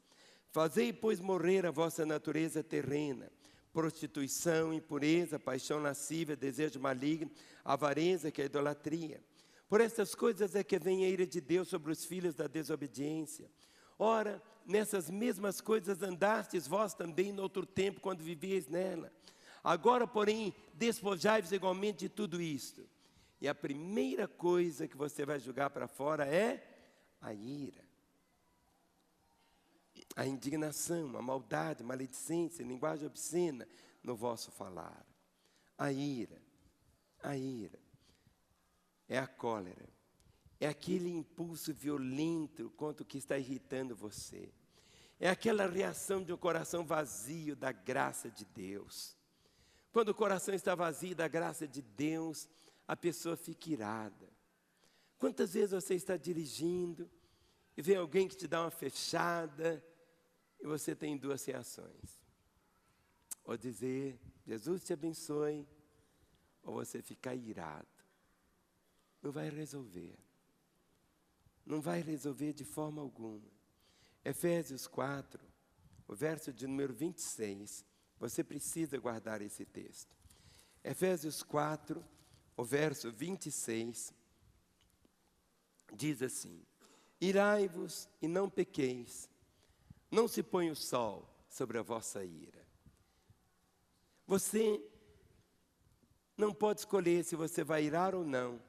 fazei, pois, morrer a vossa natureza terrena, prostituição, impureza, paixão lascívia, desejo maligno, avareza, que é a idolatria. Por estas coisas é que vem a ira de Deus sobre os filhos da desobediência. Ora, nessas mesmas coisas andastes vós também no outro tempo, quando vivíeis nela. Agora, porém, despojai-vos igualmente de tudo isto: E a primeira coisa que você vai jogar para fora é a ira, a indignação, a maldade, a maledicência, a linguagem obscena no vosso falar. A ira é a cólera, é aquele impulso violento contra o que está irritando você. É aquela reação de um coração vazio da graça de Deus. Quando o coração está vazio da graça de Deus, a pessoa fica irada. Quantas vezes você está dirigindo e vem alguém que te dá uma fechada e você tem duas reações? Ou dizer, Jesus te abençoe, ou você ficar irado. Não vai resolver. Não vai resolver de forma alguma. Efésios 4, o verso de número 26, você precisa guardar esse texto. Efésios 4, o verso 26, diz assim: irai-vos e não pequeis, não se põe o sol sobre a vossa ira. Você não pode escolher se você vai irar ou não.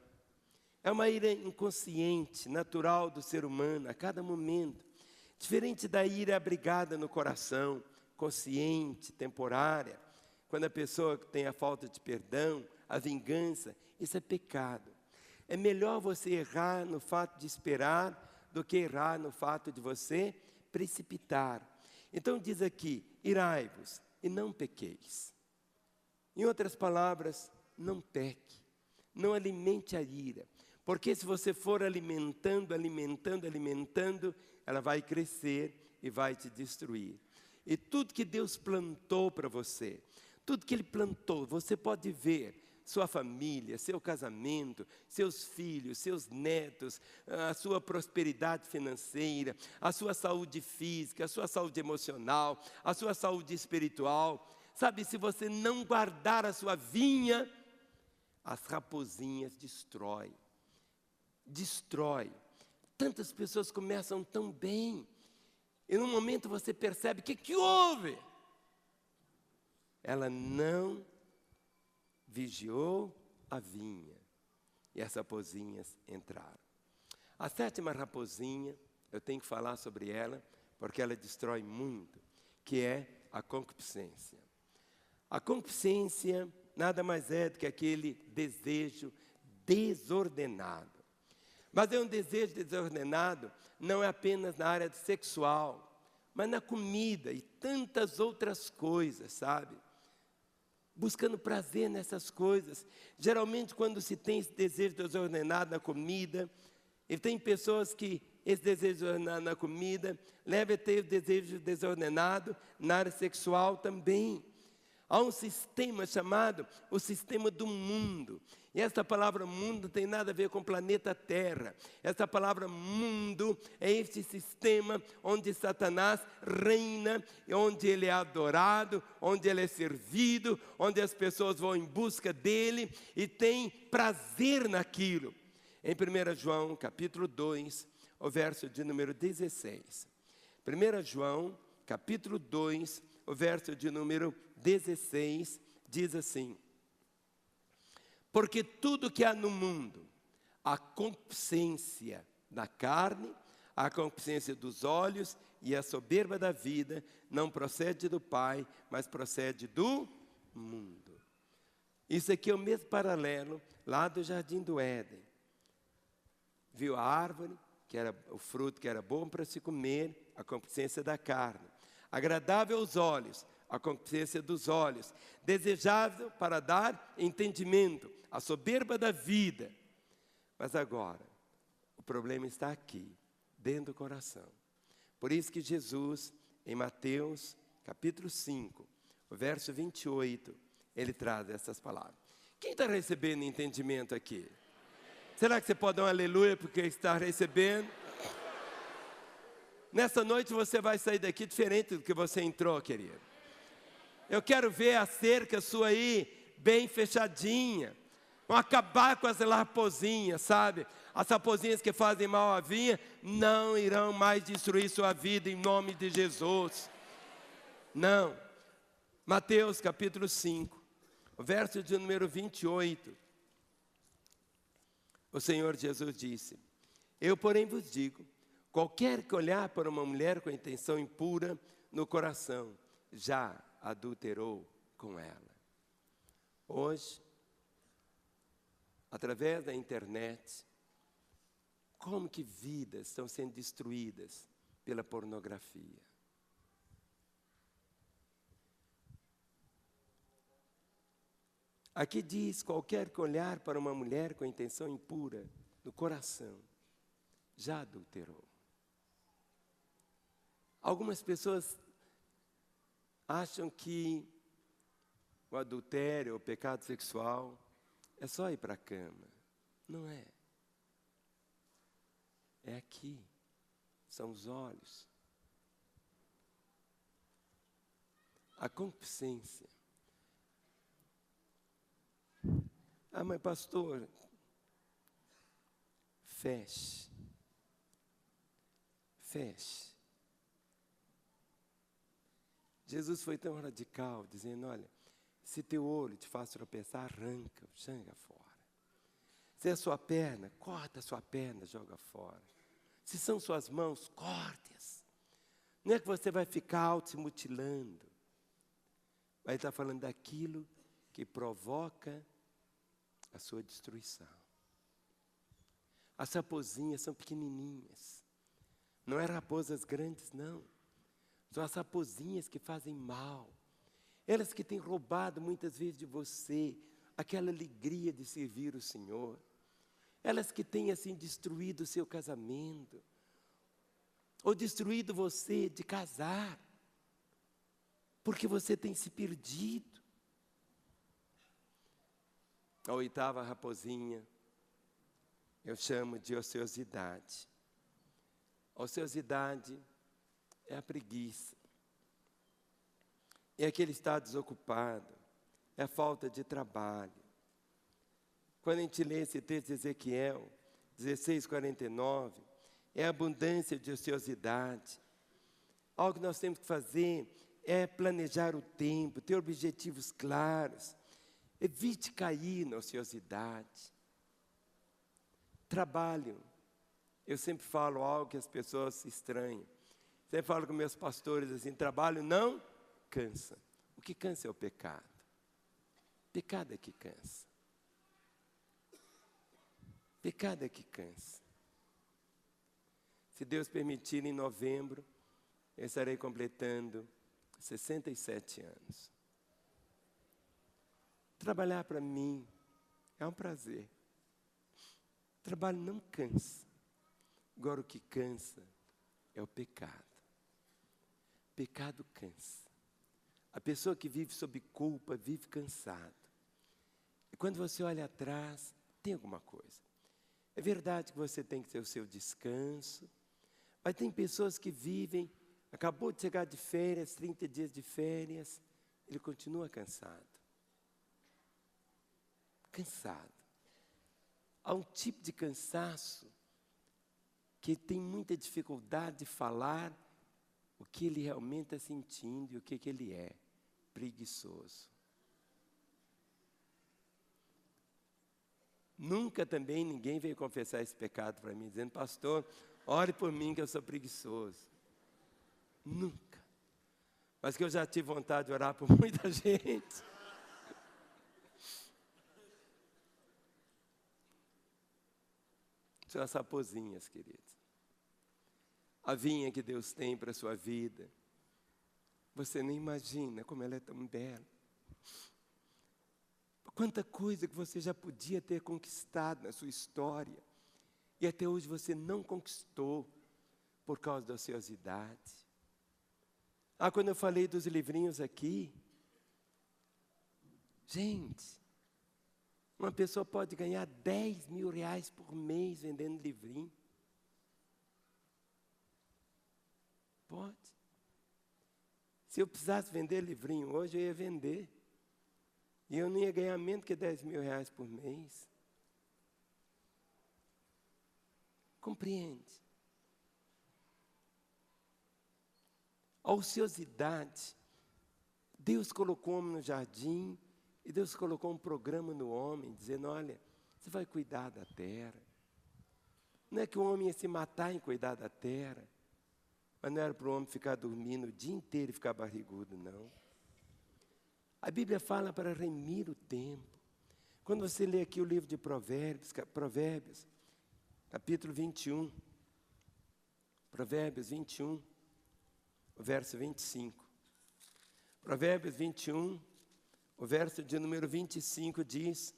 É uma ira inconsciente, natural do ser humano, a cada momento. Diferente da ira abrigada no coração, consciente, temporária, quando a pessoa tem a falta de perdão, a vingança, isso é pecado. É melhor você errar no fato de esperar do que errar no fato de você precipitar. Então diz aqui, irai-vos e não pequeis. Em outras palavras, não peque, não alimente a ira. Porque se você for alimentando, ela vai crescer e vai te destruir. E tudo que Deus plantou para você, tudo que Ele plantou, você pode ver, sua família, seu casamento, seus filhos, seus netos, a sua prosperidade financeira, a sua saúde física, a sua saúde emocional, a sua saúde espiritual. Sabe, se você não guardar a sua vinha, as raposinhas destroem. Tantas pessoas começam tão bem, e num momento você percebe, o que houve? Ela não vigiou a vinha, e as raposinhas entraram. A sétima raposinha, eu tenho que falar sobre ela, porque ela destrói muito, que é a concupiscência. A concupiscência nada mais é do que aquele desejo desordenado. Mas é um desejo desordenado, não é apenas na área sexual, mas na comida e tantas outras coisas, sabe? Buscando prazer nessas coisas. Geralmente, quando se tem esse desejo desordenado na comida, e tem pessoas que esse desejo desordenado na comida leva a ter o desejo desordenado na área sexual também. Há um sistema chamado o sistema do mundo. E essa palavra mundo não tem nada a ver com o planeta Terra. Essa palavra mundo é esse sistema onde Satanás reina, onde ele é adorado, onde ele é servido, onde as pessoas vão em busca dele e têm prazer naquilo. Em 1 João, capítulo 2, o verso de número 16. 1 João, capítulo 2, o verso de número 16, diz assim: porque tudo que há no mundo, a concupiscência da carne, a concupiscência dos olhos e a soberba da vida, não procede do Pai, mas procede do mundo. Isso aqui é o mesmo paralelo lá do Jardim do Éden. Viu a árvore, que era o fruto que era bom para se comer, a concupiscência da carne. Agradável aos olhos, a concupiscência dos olhos. Desejável para dar entendimento, a soberba da vida. Mas agora, o problema está aqui, dentro do coração. Por isso que Jesus, em Mateus, capítulo 5, o verso 28, ele traz essas palavras. Quem está recebendo entendimento aqui? Será que você pode dar um aleluia porque está recebendo? Nessa noite você vai sair daqui diferente do que você entrou, querido. Eu quero ver a cerca sua aí, bem fechadinha. Vão acabar com as raposinhas, sabe? As raposinhas que fazem mal à vinha não irão mais destruir sua vida em nome de Jesus. Não. Mateus capítulo 5, o verso de número 28. O Senhor Jesus disse: eu, porém, vos digo, qualquer que olhar para uma mulher com intenção impura no coração, já adulterou com ela. Hoje, através da internet, como que vidas estão sendo destruídas pela pornografia? Aqui diz, qualquer que olhar para uma mulher com intenção impura no coração, já adulterou. Algumas pessoas acham que o adultério, o pecado sexual, é só ir para a cama. Não é. É aqui, são os olhos. A concupiscência. Ah, mas pastor, feche. Feche. Jesus foi tão radical, dizendo, olha, se teu olho te faz tropeçar, arranca, joga fora. Se é sua perna, corta a sua perna, joga fora. Se são suas mãos, corte-as. Não é que você vai ficar auto se mutilando. Mas ele está falando daquilo que provoca a sua destruição. As raposinhas são pequenininhas. Não é raposas grandes, não. São as raposinhas que fazem mal. Elas que têm roubado muitas vezes de você aquela alegria de servir o Senhor. Elas que têm assim destruído o seu casamento. Ou destruído você de casar. Porque você tem se perdido. A oitava raposinha, eu chamo de ociosidade. A ociosidade é a preguiça. É aquele estar desocupado. É a falta de trabalho. Quando a gente lê esse texto de Ezequiel 16:49, é a abundância de ociosidade. Algo que nós temos que fazer é planejar o tempo, ter objetivos claros. Evite cair na ociosidade. Trabalho. Eu sempre falo algo que as pessoas se estranham. Sempre falo com meus pastores assim, trabalho não cansa. O que cansa é o pecado. Pecado é que cansa. Pecado é que cansa. Se Deus permitir, em novembro, eu estarei completando 67 anos. Trabalhar para mim é um prazer. Trabalho não cansa. Agora o que cansa é o pecado. Pecado cansa. A pessoa que vive sob culpa vive cansado. E quando você olha atrás, tem alguma coisa. É verdade que você tem que ter o seu descanso, mas tem pessoas que vivem, acabou de chegar de férias, 30 dias de férias, ele continua cansado. Cansado. Há um tipo de cansaço que tem muita dificuldade de falar o que ele realmente está sentindo e o que ele é. Preguiçoso. Nunca também ninguém veio confessar esse pecado para mim, dizendo, pastor, ore por mim que eu sou preguiçoso. Nunca. Mas que eu já tive vontade de orar por muita gente. São as raposinhas, queridos. A vinha que Deus tem para a sua vida, você nem imagina como ela é tão bela. Quanta coisa que você já podia ter conquistado na sua história, e até hoje você não conquistou, por causa da ociosidade. Ah, quando eu falei dos livrinhos aqui, gente, uma pessoa pode ganhar 10 mil reais por mês vendendo livrinho. Pode. Se eu precisasse vender livrinho hoje, eu ia vender. E eu não ia ganhar menos que 10 mil reais por mês. Compreende? A ociosidade. Deus colocou o homem no jardim e Deus colocou um programa no homem, dizendo, olha, Você vai cuidar da terra. Não é que o homem ia se matar em cuidar da terra, mas não era para o homem ficar dormindo o dia inteiro e ficar barrigudo, não. A Bíblia fala para remir o tempo. Quando você lê aqui o livro de Provérbios, capítulo 21, Provérbios 21, o verso 25. Provérbios 21, o verso de número 25 diz: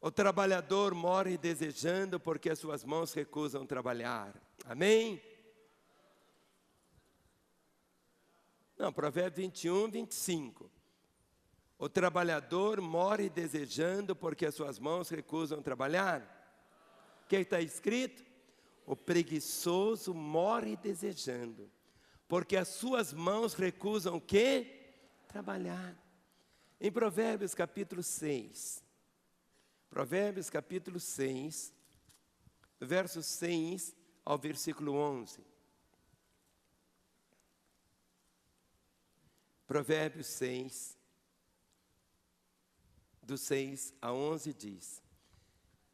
o trabalhador morre desejando porque as suas mãos recusam trabalhar. Amém? Não, Provérbios 21, 25. O trabalhador morre desejando porque as suas mãos recusam trabalhar. O que está escrito? O preguiçoso morre desejando porque as suas mãos recusam o quê? Trabalhar. Em Provérbios capítulo 6. Provérbios capítulo 6, do verso 6 ao versículo 11. Provérbios 6, do 6 a 11 diz: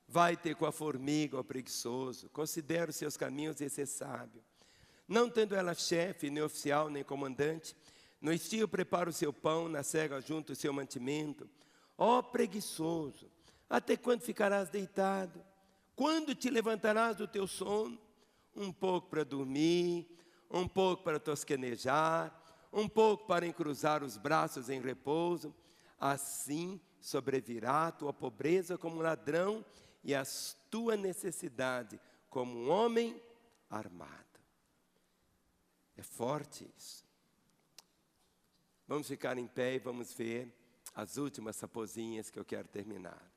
vai ter com a formiga, ó preguiçoso, considera os seus caminhos e ser sábio. Não tendo ela chefe, nem oficial, nem comandante, no estio prepara o seu pão, na cega junta o seu mantimento. Ó preguiçoso, até quando ficarás deitado? Quando te levantarás do teu sono? Um pouco para dormir, um pouco para tosquenejar, um pouco para encruzar os braços em repouso. Assim sobrevirá a tua pobreza como um ladrão e a tua necessidade como um homem armado. É forte isso. Vamos ficar em pé e vamos ver as últimas raposinhas que eu quero terminar.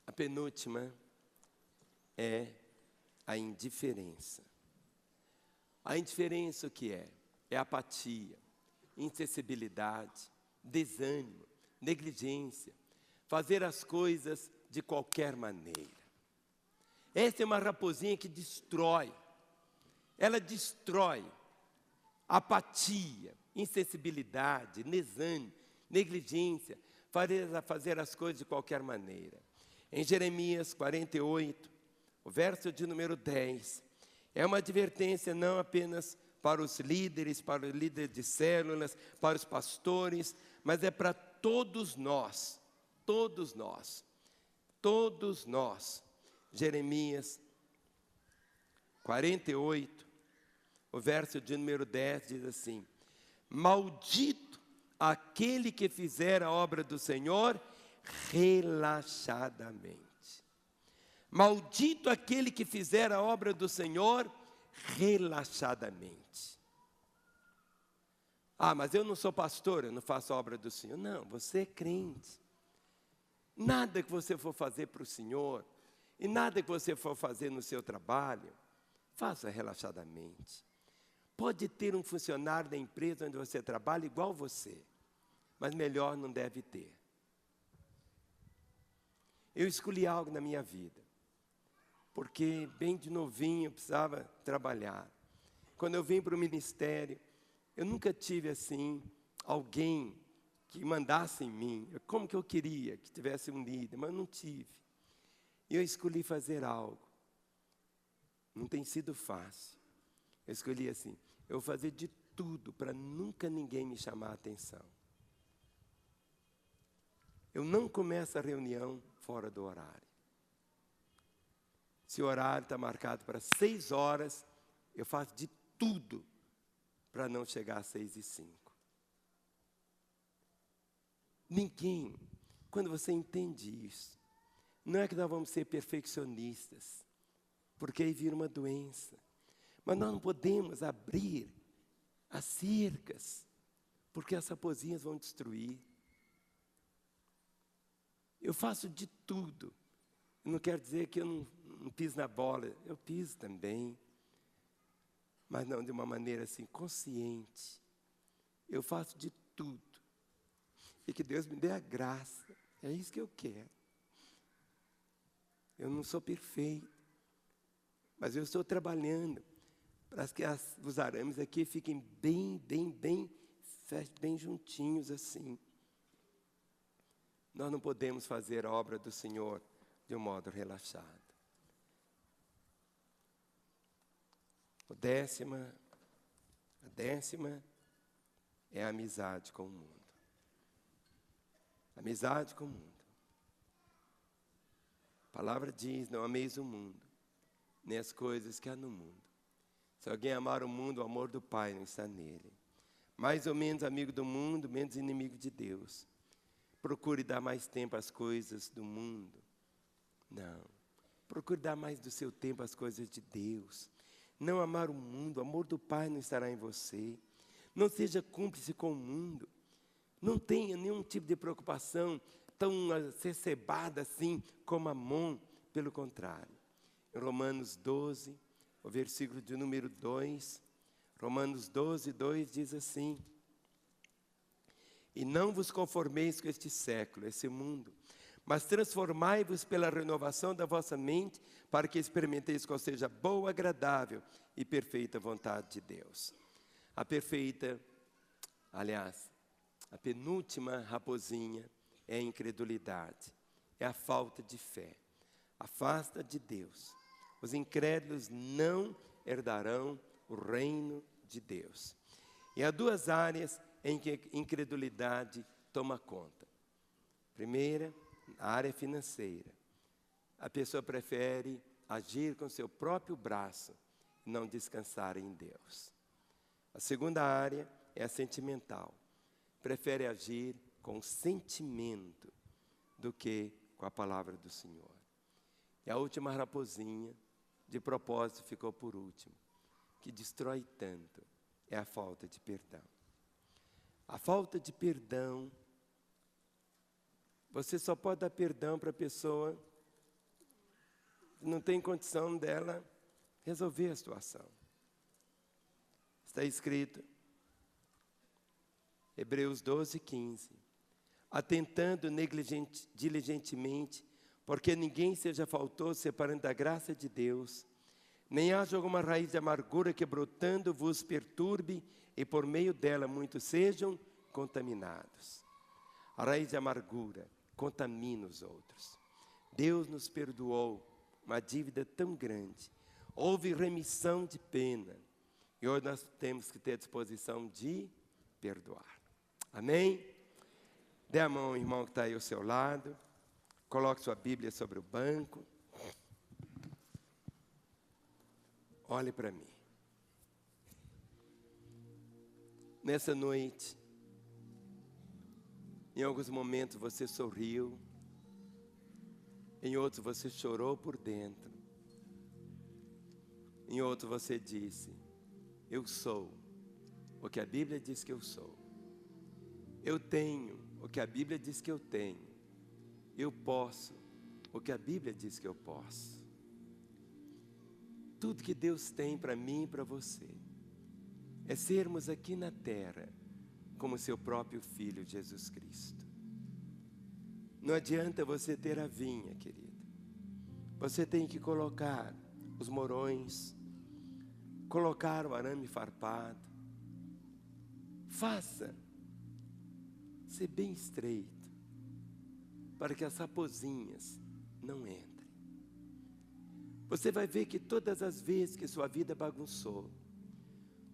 A penúltima é a indiferença. A indiferença o que é? É apatia, insensibilidade, desânimo, negligência, fazer as coisas de qualquer maneira. Essa é uma raposinha que destrói. Ela destrói apatia, insensibilidade, desânimo, negligência, fazer as coisas de qualquer maneira. Em Jeremias 48, o verso de número 10, é uma advertência não apenas para os líderes de células, para os pastores, mas é para todos nós, todos nós, todos nós. Jeremias 48, o verso de número 10 diz assim: maldito aquele que fizer a obra do Senhor relaxadamente. Maldito aquele que fizer a obra do Senhor relaxadamente. Ah, mas eu não sou pastor, eu não faço a obra do Senhor. Não, você é crente. Nada que você for fazer para o Senhor, e nada que você for fazer no seu trabalho, faça relaxadamente. Pode ter um funcionário da empresa onde você trabalha igual você, mas melhor não deve ter. Eu escolhi algo na minha vida, porque bem de novinho eu precisava trabalhar. Quando eu vim para o ministério, eu nunca tive assim, alguém que mandasse em mim. Como que eu queria que tivesse um líder, mas não tive. E eu escolhi fazer algo. Não tem sido fácil. Eu escolhi assim, eu vou fazer de tudo para nunca ninguém me chamar a atenção. Eu não começo a reunião fora do horário. Se o horário está marcado para 6 horas, eu faço de tudo para não chegar às 6h05. Ninguém, quando você entende isso, não é que nós vamos ser perfeccionistas, porque aí vira uma doença. Mas nós não podemos abrir as cercas, porque as raposinhas vão destruir. Eu faço de tudo. Não quer dizer que eu não piso na bola, eu piso também. Mas não de uma maneira assim, consciente. Eu faço de tudo. E que Deus me dê a graça. É isso que eu quero. Eu não sou perfeito. Mas eu estou trabalhando para que os arames aqui fiquem bem feche bem juntinhos assim. Nós não podemos fazer a obra do Senhor de um modo relaxado. A décima é a amizade com o mundo. Amizade com o mundo. A palavra diz, não ameis o mundo, nem as coisas que há no mundo. Se alguém amar o mundo, o amor do Pai não está nele. Mais ou menos amigo do mundo, menos inimigo de Deus. Procure dar mais tempo às coisas do mundo. Não. Procure dar mais do seu tempo às coisas de Deus. Não amar o mundo, o amor do Pai não estará em você. Não seja cúmplice com o mundo. Não tenha nenhum tipo de preocupação tão acerbada assim como Mamon. Pelo contrário. Em Romanos 12, o versículo de número 2, Romanos 12, 2 diz assim: e não vos conformeis com este século, esse mundo, mas transformai-vos pela renovação da vossa mente, para que experimenteis qual seja a boa, agradável e perfeita vontade de Deus. A penúltima raposinha é a incredulidade, é a falta de fé. Afasta de Deus. Os incrédulos não herdarão o reino de Deus. E há duas áreas em que a incredulidade toma conta. Primeira, a área financeira. A pessoa prefere agir com seu próprio braço e não descansar em Deus. A segunda área é a sentimental. Prefere agir com sentimento do que com a palavra do Senhor. E a última raposinha, de propósito, ficou por último, que destrói tanto, é a falta de perdão. A falta de perdão, você só pode dar perdão para a pessoa que não tem condição dela resolver a situação. Está escrito, Hebreus 12, 15. Atentando diligentemente, porque ninguém seja faltoso separando da graça de Deus, nem haja alguma raiz de amargura que brotando vos perturbe, e por meio dela muitos sejam contaminados. A raiz de amargura contamina os outros. Deus nos perdoou uma dívida tão grande. Houve remissão de pena. E hoje nós temos que ter a disposição de perdoar. Amém? Dê a mão ao irmão que está aí ao seu lado. Coloque sua Bíblia sobre o banco. Olhe para mim. Nessa noite, em alguns momentos você sorriu, em outros você chorou por dentro, em outros você disse, eu sou o que a Bíblia diz que eu sou. Eu tenho o que a Bíblia diz que eu tenho. Eu posso o que a Bíblia diz que eu posso. Tudo que Deus tem para mim e para você é sermos aqui na terra como seu próprio Filho Jesus Cristo. Não adianta você ter a vinha, querido. Você tem que colocar os morões, colocar o arame farpado. Faça ser bem estreito, para que as raposinhas não entrem. Você vai ver que todas as vezes que sua vida bagunçou,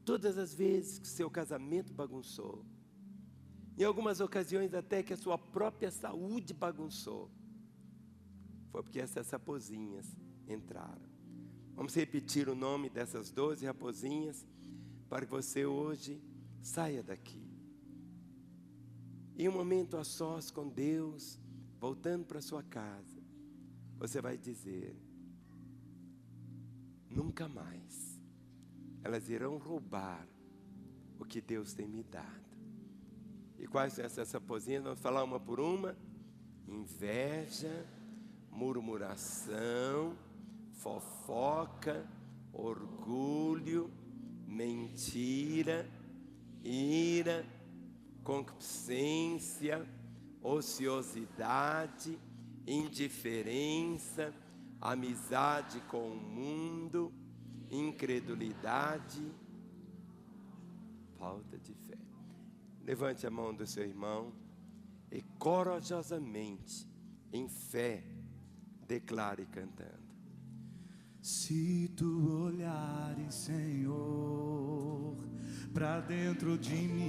todas as vezes que seu casamento bagunçou, em algumas ocasiões até que a sua própria saúde bagunçou, foi porque essas raposinhas entraram. Vamos repetir o nome dessas 12 raposinhas, para que você hoje saia daqui. Em um momento a sós com Deus, voltando para sua casa, você vai dizer, nunca mais elas irão roubar o que Deus tem me dado. E quais são essas raposinhas? Vamos falar uma por uma. Inveja, murmuração, fofoca, orgulho, mentira, ira, concupiscência, ociosidade, indiferença, amizade com o mundo, incredulidade, falta de fé. Levante a mão do seu irmão e corajosamente, em fé, declare cantando. Se tu olhares, Senhor, pra dentro de mim,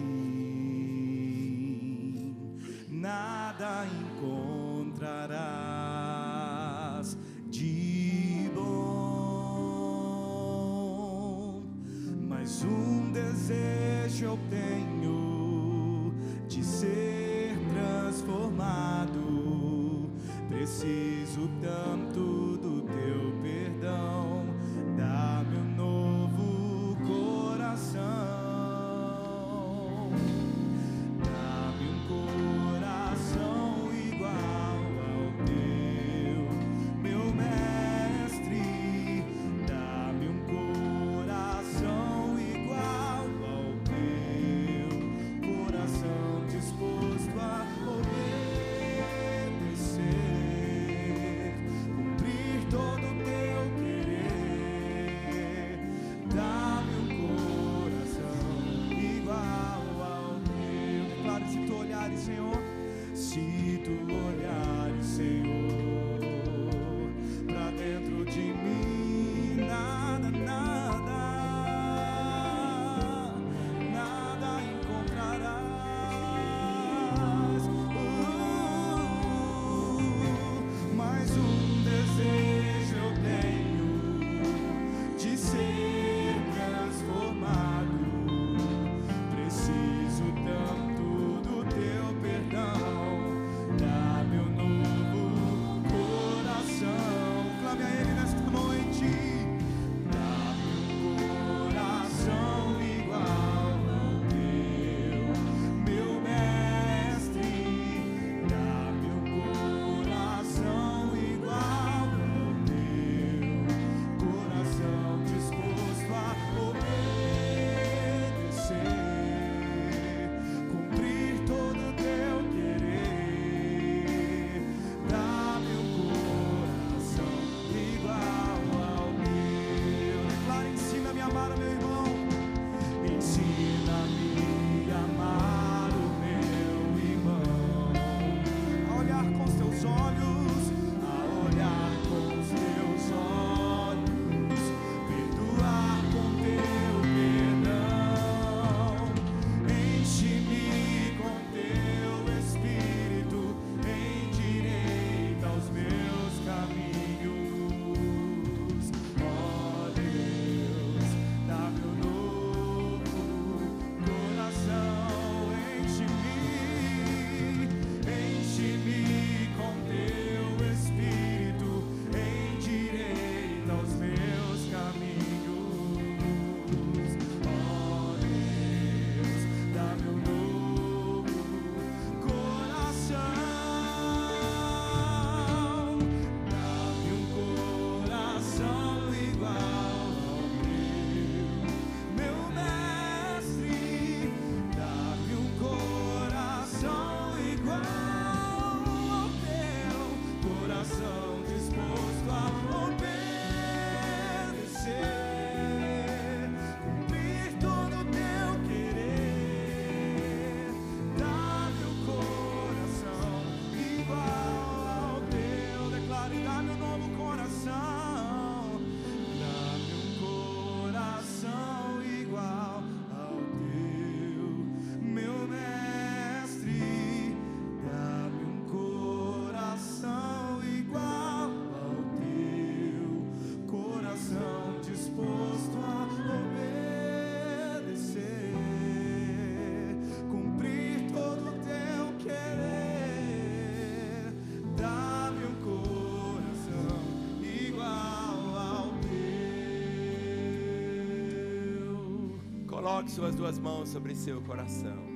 nada encontrarás de bom, mas um desejo eu tenho de ser transformado. Preciso tanto do teu perdão, dá-me um novo coração, dá-me um coração igual ao teu, meu mestre, dá-me um coração igual ao teu, coração disposto a obedecer, cumprir todo o teu querer. Dá-me um coração igual ao teu. Declaro, se tu olhares, Senhor, se tu olhares, Senhor, pra dentro de mim, nada encontrarás. Mas um desejo eu tenho de ser transformado. Preciso tanto do teu perdão, dá-me um novo coração. Clame a Ele nesta noite. Dá-me um coração igual ao teu, meu mestre. Dá-me um coração igual ao teu, coração disposto a obedecer, cumprir todo o teu querer. Dá-me um coração igual ao teu. Declara, ensina-me a amar o meu irmão. Ensina-me a amar o meu irmão, a olhar com os teus olhos, a olhar com os teus olhos, perdoar com teu perdão. Enche-me com teu Espírito, endireita os meus caminhos. Ó Deus, dá-me um novo coração. Enche-me com teu Espírito, endireita os meus caminhos. Ó Deus, dá-me um novo coração. Dá-me um coração igual ao teu, meu mestre. Dá-me um coração igual ao teu, coração disposto a obedecer, cumprir todo o teu querer. Dá-me um coração igual ao teu. Declare, dá-me um novo coração. Dá-me um coração igual ao teu, meu mestre. Dá-me um coração igual ao teu, coração disposto a obedecer, cumprir todo o teu querer. Dá-me um coração igual ao teu. Coloque suas duas mãos sobre seu coração.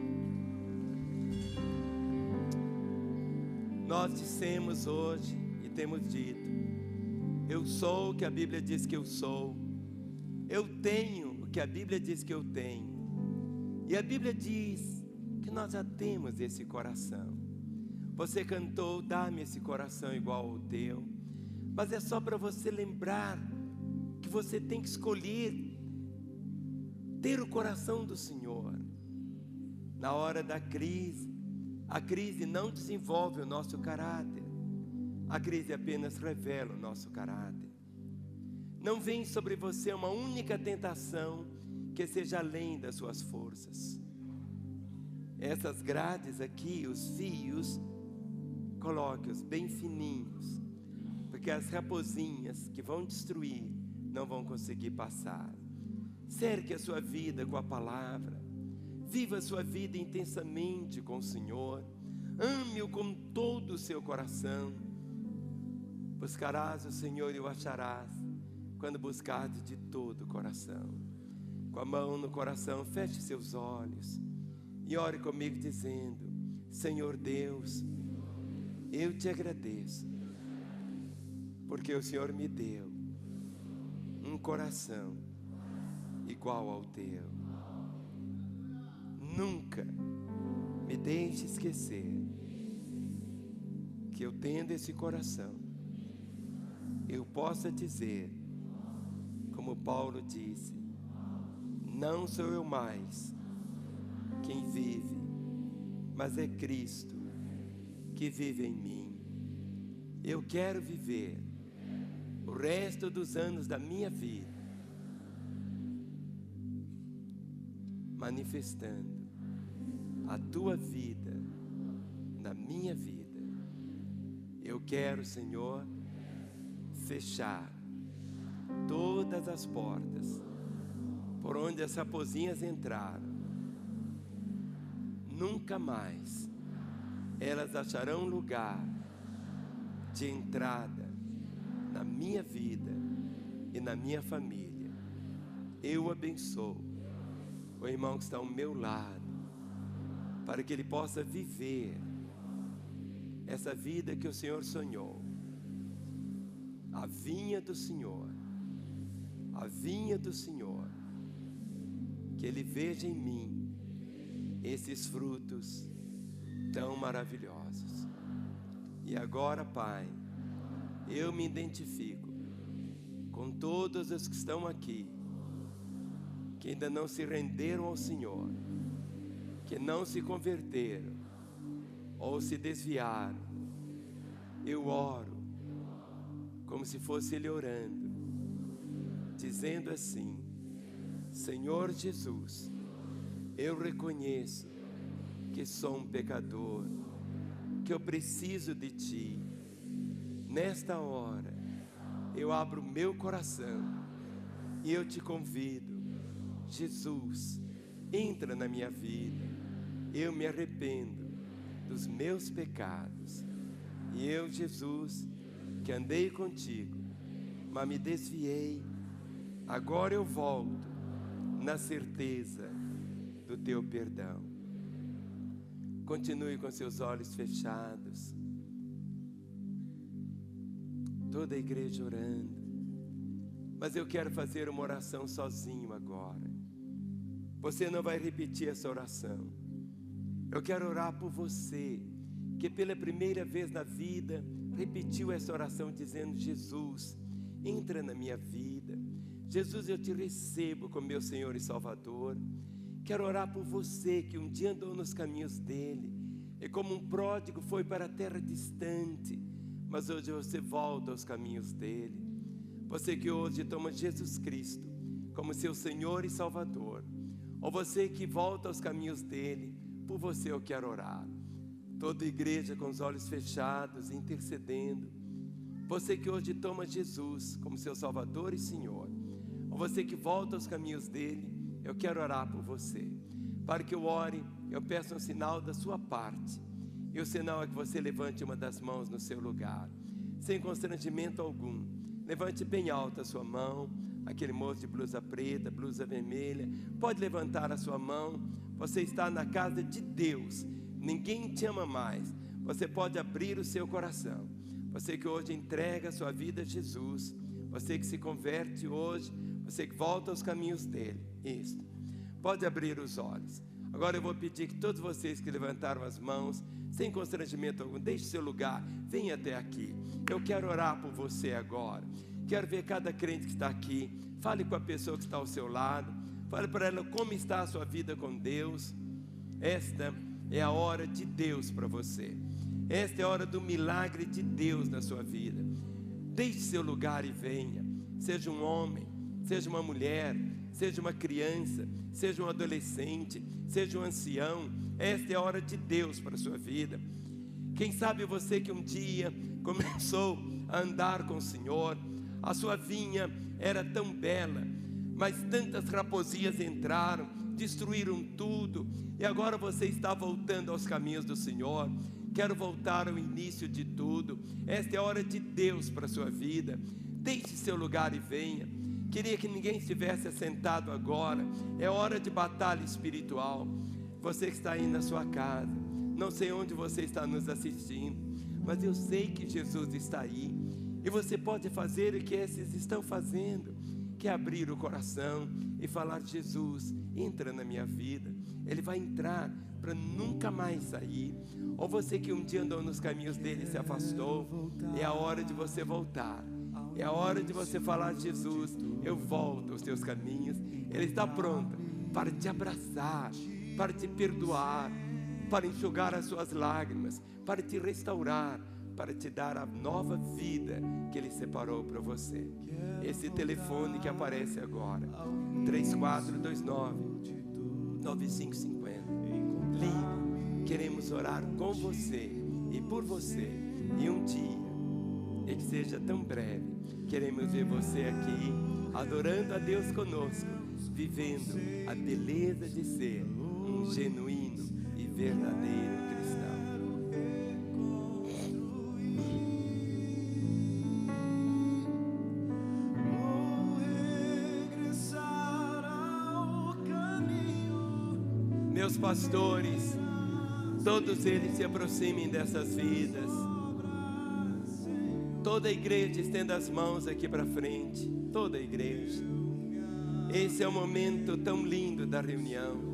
Nós dissemos hoje e temos dito: eu sou o que a Bíblia diz que eu sou. Eu tenho o que a Bíblia diz que eu tenho. E a Bíblia diz que nós já temos esse coração. Você cantou, dá-me esse coração igual ao teu. Mas é só para você lembrar que você tem que escolher ter o coração do Senhor. Na hora da crise, a crise não desenvolve o nosso caráter. A crise apenas revela o nosso caráter. Não vem sobre você uma única tentação que seja além das suas forças. Essas grades aqui, os fios, coloque-os bem fininhos, porque as raposinhas que vão destruir não vão conseguir passar. Cerque a sua vida com a palavra. Viva a sua vida intensamente com o Senhor. Ame-o com todo o seu coração. Buscarás o Senhor e o acharás quando buscares de todo o coração. Com a mão no coração, feche seus olhos e ore comigo dizendo: Senhor Deus, eu te agradeço, porque o Senhor me deu um coração igual ao teu. Nunca me deixe esquecer que eu tendo esse coração, eu possa dizer, como Paulo disse: não sou eu mais quem vive, mas é Cristo que vive em mim. Eu quero viver o resto dos anos da minha vida manifestando a tua vida na minha vida. Eu quero, Senhor, fechar todas as portas por onde as raposinhas entraram. Nunca mais elas acharão lugar de entrada na minha vida e na minha família. Eu abençoo o irmão que está ao meu lado, para que ele possa viver essa vida que o Senhor sonhou. A vinha do Senhor, a vinha do Senhor. Que ele veja em mim esses frutos tão maravilhosos. E agora, Pai, eu me identifico com todos os que estão aqui, que ainda não se renderam ao Senhor, que não se converteram ou se desviaram. Eu oro como se fosse Ele orando, dizendo assim: Senhor Jesus, eu reconheço que sou um pecador, que eu preciso de Ti. Nesta hora, eu abro meu coração e eu te convido. Jesus, entra na minha vida. Eu me arrependo dos meus pecados. E eu, Jesus, que andei contigo, mas me desviei, agora eu volto na certeza do teu perdão. Continue com seus olhos fechados. Toda a igreja orando. Mas eu quero fazer uma oração sozinho agora. Você não vai repetir essa oração. Eu quero orar por você, que pela primeira vez na vida repetiu essa oração dizendo: Jesus, entra na minha vida. Jesus, eu te recebo como meu Senhor e Salvador. Quero orar por você que um dia andou nos caminhos dele, e como um pródigo foi para a terra distante, mas hoje você volta aos caminhos dele. Você que hoje toma Jesus Cristo como seu Senhor e Salvador, ou você que volta aos caminhos dele, por você eu quero orar. Toda a igreja com os olhos fechados, intercedendo. Você que hoje toma Jesus como seu Salvador e Senhor, ou você que volta aos caminhos dele, eu quero orar por você. Para que eu ore, eu peço um sinal da sua parte, e o sinal é que você levante uma das mãos no seu lugar, sem constrangimento algum. Levante bem alta a sua mão. Aquele moço de blusa preta, blusa vermelha, pode levantar a sua mão. Você está na casa de Deus, ninguém te ama mais. Você pode abrir o seu coração. Você que hoje entrega a sua vida a Jesus, você que se converte hoje, você que volta aos caminhos dele. Isso. Pode abrir os olhos. Agora eu vou pedir que todos vocês que levantaram as mãos, sem constrangimento algum, deixe seu lugar, venha até aqui. Eu quero orar por você agora. Quero ver cada crente que está aqui. Fale com a pessoa que está ao seu lado. Fale para ela como está a sua vida com Deus. Esta é a hora de Deus para você. Esta é a hora do milagre de Deus na sua vida. Deixe seu lugar e venha. Seja um homem, seja uma mulher, seja uma criança, seja um adolescente, seja um ancião. Esta é a hora de Deus para a sua vida. Quem sabe você que um dia começou a andar com o Senhor, a sua vinha era tão bela, mas tantas raposias entraram, destruíram tudo, e agora você está voltando aos caminhos do Senhor. Quero voltar ao início de tudo. Esta é a hora de Deus para a sua vida. Deixe seu lugar e venha. Queria que ninguém estivesse assentado agora. É hora de batalha espiritual. Você que está aí na sua casa, não sei onde você está nos assistindo, mas eu sei que Jesus está aí, e você pode fazer o que esses estão fazendo, que é abrir o coração e falar: Jesus, entra na minha vida. Ele vai entrar para nunca mais sair. Ou você que um dia andou nos caminhos dele e se afastou, é a hora de você voltar. É a hora de você falar: Jesus, eu volto aos teus caminhos. Ele está pronto para te abraçar, para te perdoar, para enxugar as suas lágrimas, para te restaurar, para te dar a nova vida que Ele separou para você. Esse telefone que aparece agora, 3429-9550. Ligue, queremos orar com você e por você. E um dia, e que seja tão breve, queremos ver você aqui, adorando a Deus conosco, vivendo a beleza de ser um genuíno e verdadeiro cristão. Meus pastores, todos eles se aproximem dessas vidas. Toda a igreja estenda as mãos aqui para frente. Toda a igreja. Esse é o momento tão lindo da reunião.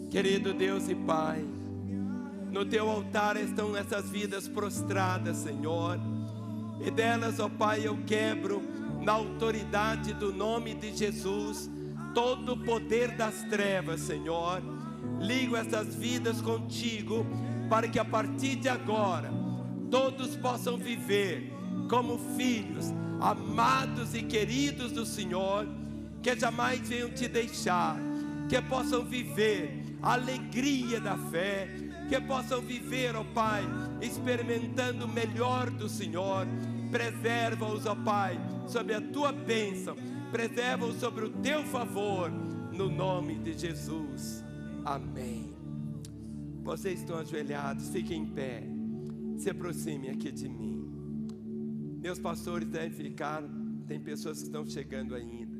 Querido Deus e Pai, no teu altar estão essas vidas prostradas, Senhor, e delas, ó Pai, eu quebro na autoridade do nome de Jesus todo o poder das trevas, Senhor. Ligo essas vidas contigo, para que a partir de agora todos possam viver como filhos amados e queridos do Senhor, que jamais venham te deixar, que possam viver a alegria da fé, que possam viver, ó Pai, experimentando o melhor do Senhor. Preserva-os, ó Pai, sob a tua bênção, preserva-os sobre o teu favor, no nome de Jesus, amém. Vocês estão ajoelhados, fiquem em pé, se aproximem aqui de mim. Meus pastores devem ficar, tem pessoas que estão chegando ainda.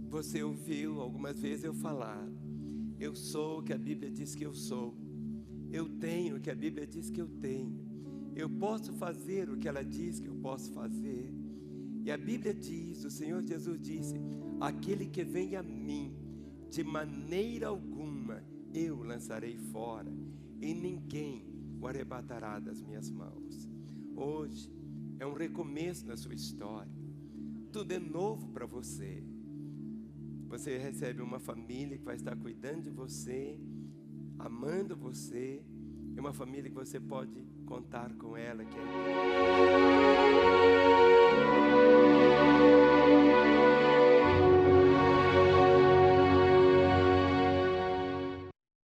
Você ouviu algumas vezes eu falar: eu sou o que a Bíblia diz que eu sou, eu tenho o que a Bíblia diz que eu tenho, eu posso fazer o que ela diz que eu posso fazer. E a Bíblia diz, o Senhor Jesus disse: aquele que vem a mim, de maneira alguma eu lançarei fora, e ninguém o arrebatará das minhas mãos. Hoje é um recomeço na sua história. Tudo é novo para você. Você recebe uma família que vai estar cuidando de você, amando você, e uma família que você pode contar com ela, que é